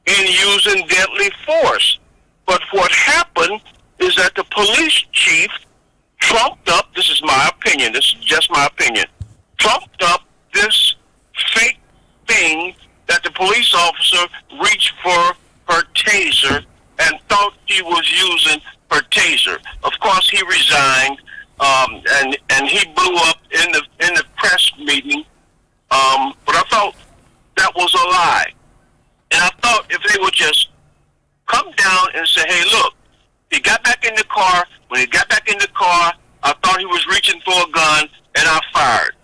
in using deadly force. But what happened is that the police chief trumped up, this is my opinion, this is just my opinion, trumped up this fake thing that the police officer reached for her taser and thought he was using her taser. Of course, he resigned, and he blew up in the press meeting. But I thought that was a lie. And I thought if they would just come down and say, hey, look, he got back in the car. When he got back in the car, I thought he was reaching for a gun, and I fired.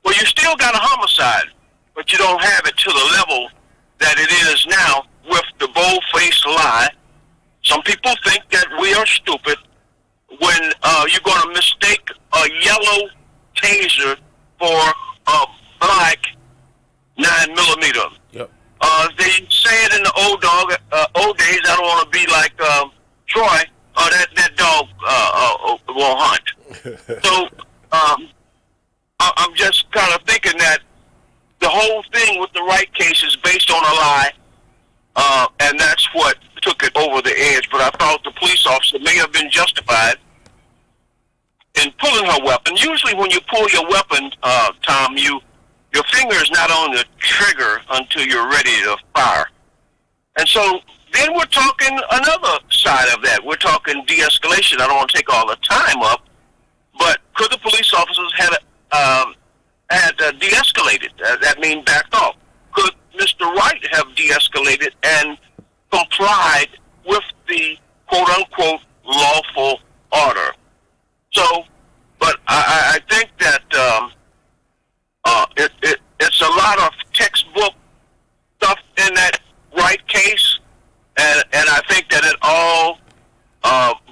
Well, you still got a homicide, but you don't have it to the level that it is now with the bold-faced lie. Some people think that we are stupid when you're going to mistake a yellow taser for a black 9mm. Yep. They say it in the old days. I don't want to be like Troy. That dog will hunt. So I'm just kind kind of thinking that the whole thing with the Wright case is based on a lie, and that's what took it over the edge. But I thought the police officer may have been justified in pulling her weapon. Usually when you pull your weapon, Tom, your finger is not on the trigger until you're ready to fire. And so then we're talking another side of that. We're talking de-escalation. I don't want to take all the time up, but could the police officers had de-escalated? That means backed off. Could Mr. Wright have de-escalated and complied with the quote-unquote lawful order? So, but I think that it's a lot of textbook stuff in that Wright case, and I think that it all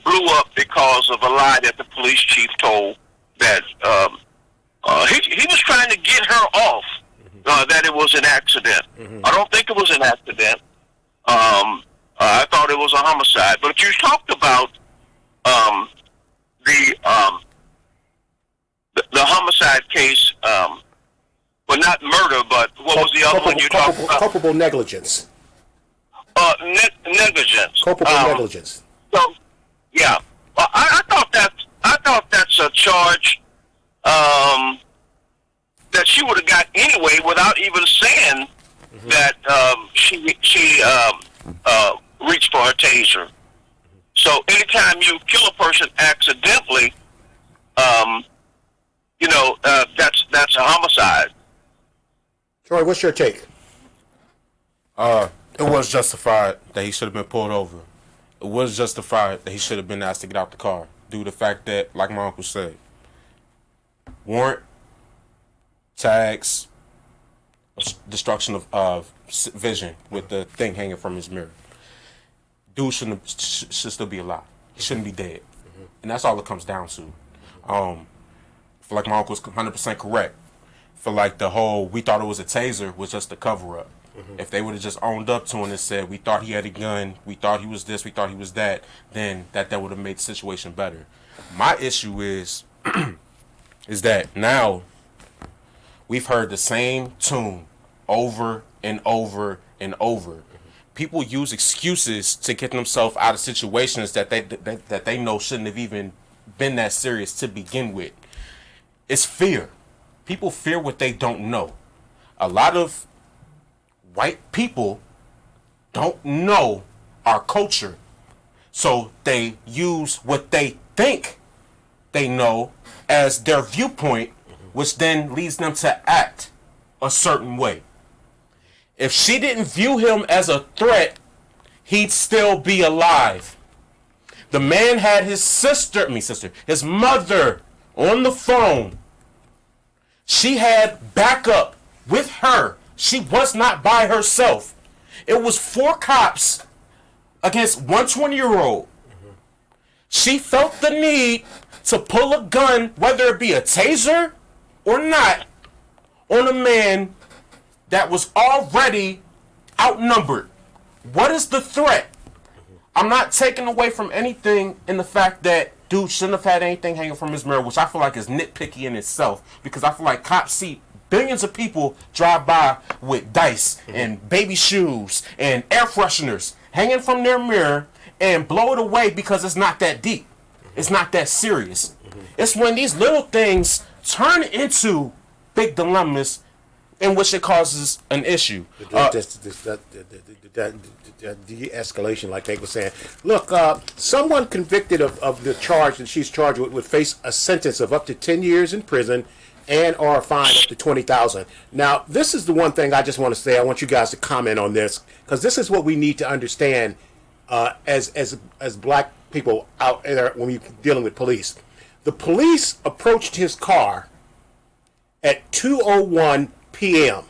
blew up because of a lie that the police chief told that he was trying to get her off, that it was an accident. I don't think it was an accident. I thought it was a homicide. But you talked about the homicide case, but not murder, but what was the other one you talked about? Culpable negligence. Negligence. Culpable negligence. So, yeah, I thought that's a charge that she would have got anyway without even saying that she reached for her taser. So anytime you kill a person accidentally, that's a homicide. Troy, what's your take? It was justified that he should have been pulled over. It was justified that he should have been asked to get out the car due to the fact that, like my uncle said, warrant, tags, destruction of vision with the thing hanging from his mirror. Dude should still be alive. He shouldn't be dead. And that's all it comes down to. I feel like my uncle was 100% correct. I feel like the whole we thought it was a taser was just a cover-up. If they would have just owned up to it and said, we thought he had a gun, we thought he was this, we thought he was that, then that would have made the situation better. My issue is that now we've heard the same tune over and over and over. People use excuses to get themselves out of situations that they know shouldn't have even been that serious to begin with. It's fear. People fear what they don't know. A lot of white people don't know our culture, so they use what they think they know as their viewpoint, which then leads them to act a certain way. If she didn't view him as a threat, he'd still be alive. The man had his his mother on the phone. She had backup with her. She was not by herself. It was 4 cops against one 20-year-old. She felt the need to pull a gun, whether it be a taser or not, on a man that was already outnumbered. What is the threat? I'm not taking away from anything in the fact that dude shouldn't have had anything hanging from his mirror, which I feel like is nitpicky in itself, because I feel like cops see billions of people drive by with dice and baby shoes and air fresheners hanging from their mirror and blow it away because it's not that deep. It's not that serious. It's when these little things turn into big dilemmas in which it causes an issue. De-escalation, like they were saying. Look, someone convicted of the charge that she's charged with would face a sentence of up to 10 years in prison and or a fine up to $20,000. Now, this is the one thing I just want to say. I want you guys to comment on this, because this is what we need to understand as black people out there when we're dealing with police. The police approached his car at 2:01 p.m.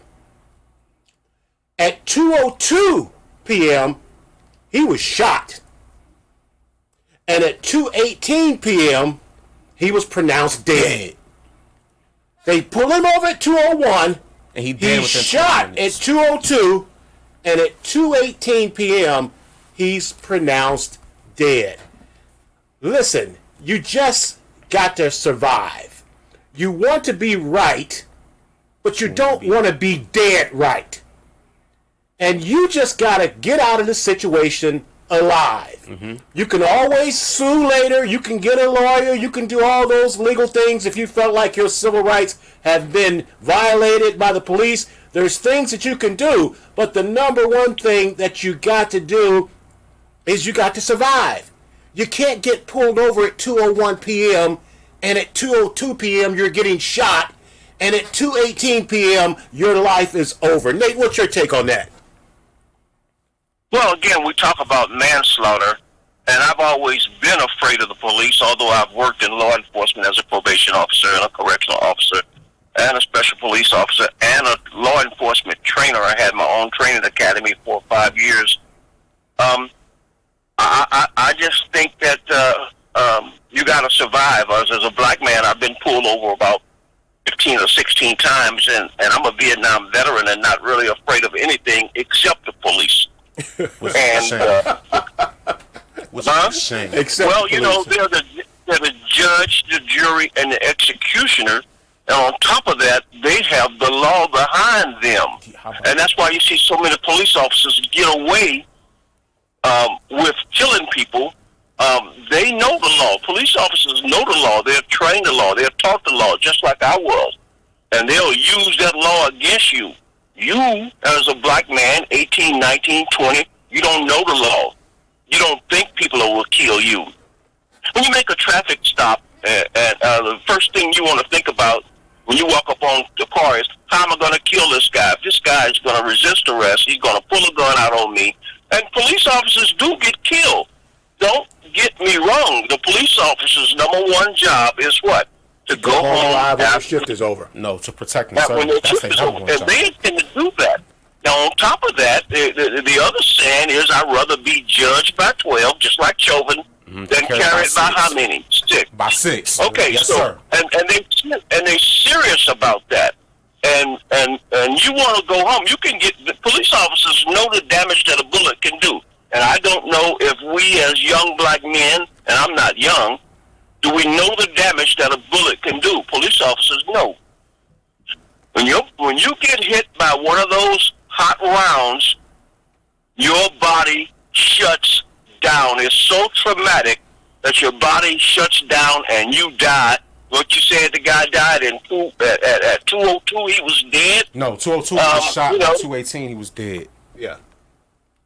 At 2:02 p.m., he was shot. And at 2:18 p.m., he was pronounced dead. They pull him over at 2:01, and he's shot at 2:02, and at 2:18 p.m., he's pronounced dead. Listen, you just got to survive. You want to be right, but you don't want to be dead right. And you just got to get out of the situation alive. You can always sue later. You can get a lawyer. You can do all those legal things if you felt like your civil rights have been violated by the police. There's things that you can do, but the number one thing that you got to do is you got to survive. You can't get pulled over at 2:01 p.m. and at 2:02 p.m. you're getting shot, and at 2:18 p.m. your life is over. Nate, what's your take on that? Well, again, we talk about manslaughter, and I've always been afraid of the police, although I've worked in law enforcement as a probation officer and a correctional officer and a special police officer and a law enforcement trainer. I had my own training academy for 5 years. I just think that you got to survive. As a black man, I've been pulled over about 15 or 16 times, and I'm a Vietnam veteran and not really afraid of anything except the police. What's And a shame? Except well, the you know, police. they're the judge, the jury, and the executioner. And on top of that, they have the law behind them. And that's why you see so many police officers get away with killing people. They know the law. Police officers know the law. They're trained the law. They're taught the law, just like I was. And they'll use that law against you. You, as a black man, 18, 19, 20, you don't know the law. You don't think people will kill you. When you make a traffic stop, the first thing you want to think about when you walk up on the car is, how am I going to kill this guy? If this guy is going to resist arrest, he's going to pull a gun out on me. And police officers do get killed. Don't get me wrong. The police officer's number one job is what? To go home alive when the after shift is over. No, to protect that when themselves. the That's shift their is number over. one And job. they intend to do that. Now, on top of that, the other saying is, I'd rather be judged by 12, just like Chauvin, than carried by how many? 6. By 6. Okay, yes, so sir. and they serious about that, and you want to go home. You can get the police officers know the damage that a bullet can do, and I don't know if we as young black men, and I'm not young, do we know the damage that a bullet can do? Police officers know. When you get hit by one of those hot rounds, your body shuts down. It's so traumatic that your body shuts down and you die. What you said, the guy died at 2:02, he was dead? No, 202 he was shot. you know- At 218 he was dead. Yeah.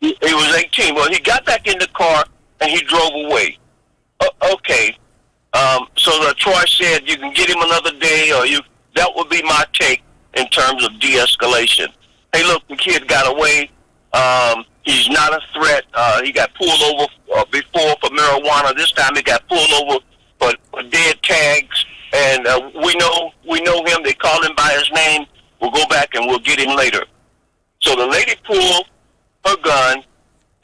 He was 18. Well, he got back in the car and he drove away. Okay. So Troy said you can get him another day, or that would be my take in terms of de-escalation. Hey, look, the kid got away. He's not a threat. He got pulled over before for marijuana. This time he got pulled over for dead tags. And we know him. They call him by his name. We'll go back and we'll get him later. So the lady pulled her gun,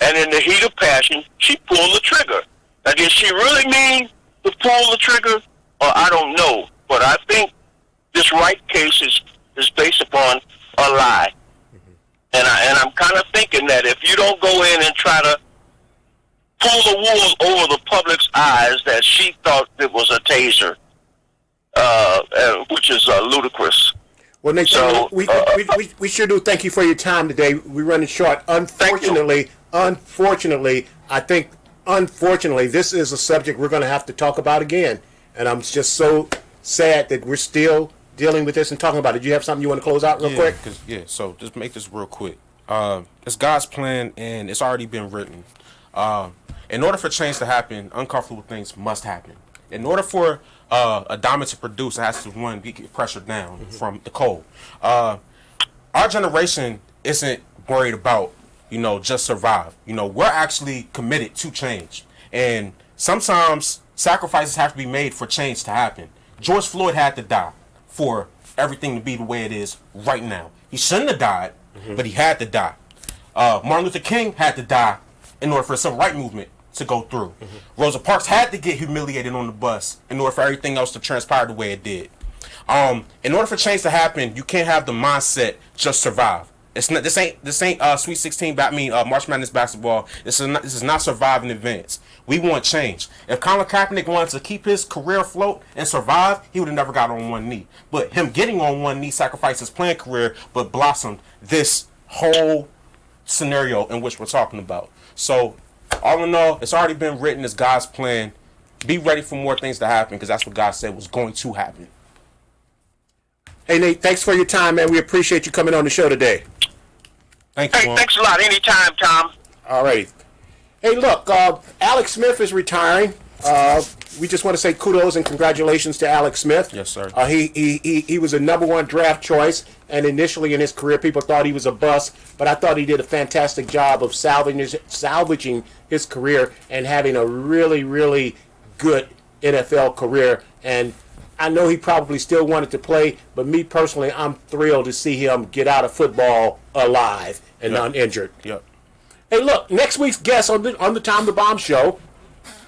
and in the heat of passion, she pulled the trigger. Now, did she really mean to pull the trigger? Or I don't know. But I think this Wright case is based upon a lie. And I'm kind of thinking that if you don't go in and try to pull the wool over the public's eyes, that she thought it was a taser, which is ludicrous. Well, Nate, So, we sure do thank you for your time today. We're running short. Unfortunately, I think, this is a subject we're going to have to talk about again. And I'm just so sad that we're still dealing with this and talking about it. Do you have something you want to close out real quick? So just make this real quick. It's God's plan, and it's already been written. In order for change to happen, uncomfortable things must happen. In order for a diamond to produce, it has to, one, get pressured down from the coal. Our generation isn't worried about, just survive. We're actually committed to change. And sometimes sacrifices have to be made for change to happen. George Floyd had to die for everything to be the way it is right now. He shouldn't have died, but he had to die. Martin Luther King had to die in order for the civil rights movement to go through. Rosa Parks had to get humiliated on the bus in order for everything else to transpire the way it did. In order for change to happen, you can't have the mindset just survive. It's not. This ain't Sweet 16. March Madness basketball. This is not survive and advance. We want change. If Colin Kaepernick wanted to keep his career afloat and survive, he would have never got on one knee. But him getting on one knee sacrificed his playing career, but blossomed this whole scenario in which we're talking about. So, all in all, it's already been written as God's plan. Be ready for more things to happen because that's what God said was going to happen. Hey, Nate, thanks for your time, man. We appreciate you coming on the show today. Thank you. Hey, thanks a lot. Anytime, Tom. All righty. Hey, look, Alex Smith is retiring. We just want to say kudos and congratulations to Alex Smith. Yes, sir. He was a number one draft choice, and initially in his career, people thought he was a bust, but I thought he did a fantastic job of salvaging his career and having a really, really good NFL career. And I know he probably still wanted to play, but me personally, I'm thrilled to see him get out of football alive and uninjured. Yep. Hey, look, next week's guest on the Tom the Bomb Show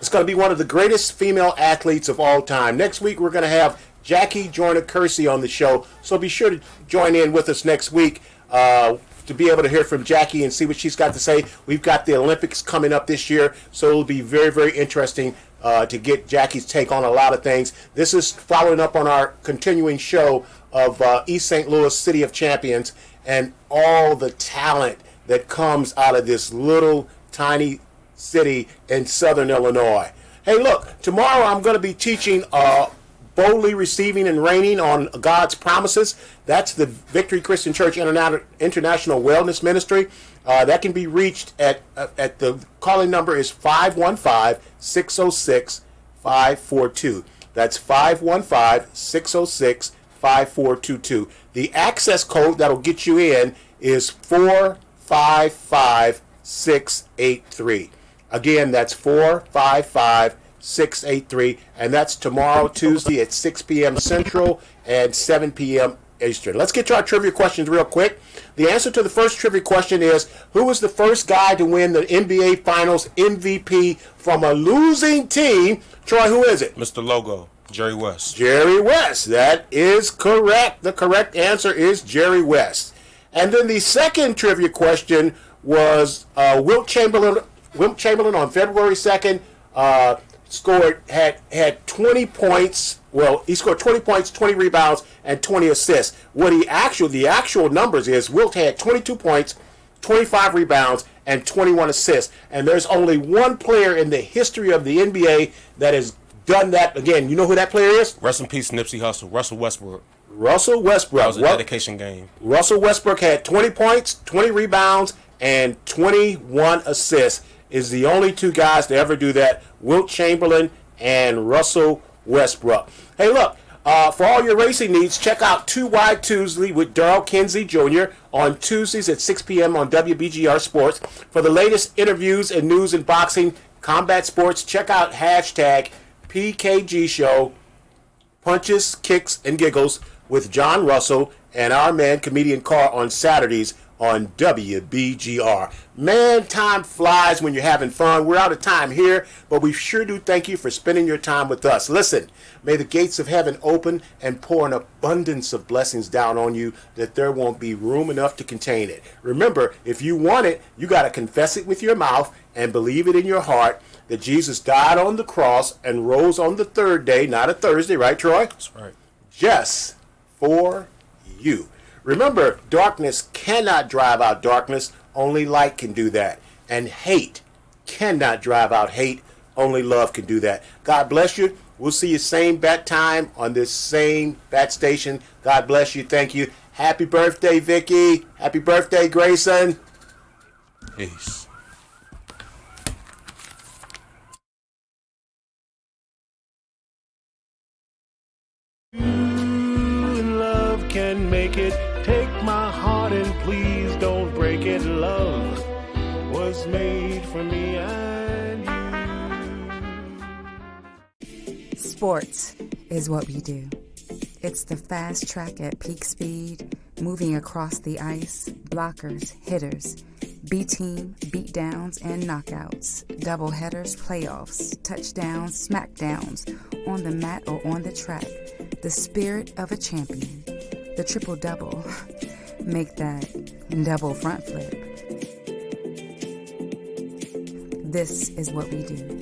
is going to be one of the greatest female athletes of all time. Next week, we're going to have Jackie Joyner-Kersee on the show, so be sure to join in with us next week to be able to hear from Jackie and see what she's got to say. We've got the Olympics coming up this year, so it'll be very, very interesting to get Jackie's take on a lot of things. This is following up on our continuing show of East St. Louis City of Champions and all the talent that comes out of this little tiny city in southern Illinois. Hey, look, tomorrow I'm going to be teaching Boldly Receiving and Reigning on God's Promises. That's the Victory Christian Church International Wellness Ministry. That can be reached at the calling number is 515-606-5422. That's 515-606-5422. The access code that'll get you in is 455683. Again, that's 455683, and that's tomorrow, Tuesday at 6 p.m. Central and 7 p.m. Eastern. Let's get to our trivia questions real quick. The answer to the first trivia question is, who was the first guy to win the NBA Finals MVP from a losing team? Troy, who is it? Mr. Logo, Jerry West. Jerry West. That is correct. The correct answer is Jerry West. And then the second trivia question was Wilt Chamberlain on February 2nd had 20 points. Well, he scored 20 points, 20 rebounds, and 20 assists. The actual numbers is Wilt had 22 points, 25 rebounds, and 21 assists. And there's only one player in the history of the NBA that has done that. Again, you know who that player is? Rest in peace, Nipsey Hussle. Russell Westbrook. Russell Westbrook. That was a dedication game. Russell Westbrook had 20 points, 20 rebounds, and 21 assists. Is the only two guys to ever do that, Wilt Chamberlain and Russell Westbrook. Hey, look, for all your racing needs, check out 2 Wide Tuesday with Darrell Kinsey Jr. on Tuesdays at 6 p.m. on WBGR Sports. For the latest interviews and news in boxing, combat sports, check out hashtag PKG Show, Punches, Kicks, and Giggles with John Russell and our man, Comedian Carr, on Saturdays on WBGR. Man, time flies when you're having fun. We're out of time here, but we sure do thank you for spending your time with us. Listen, may the gates of heaven open and pour an abundance of blessings down on you that there won't be room enough to contain it. Remember, if you want it, you got to confess it with your mouth and believe it in your heart that Jesus died on the cross and rose on the third day, not a Thursday, right, Troy? That's right. Just for you. Remember, darkness cannot drive out darkness. Only light can do that. And hate cannot drive out hate. Only love can do that. God bless you. We'll see you same bat time on this same bat station. God bless you. Thank you. Happy birthday, Vicky. Happy birthday, Grayson. Peace. Love can make it. Take my heart and please don't break it. Love was made for me and you. Sports is what we do. It's the fast track at peak speed, moving across the ice, blockers, hitters, B-team, beatdowns, and knockouts, doubleheaders, playoffs, touchdowns, smackdowns, on the mat or on the track. The spirit of a champion. The triple-double. Make that double front flip. This is what we do.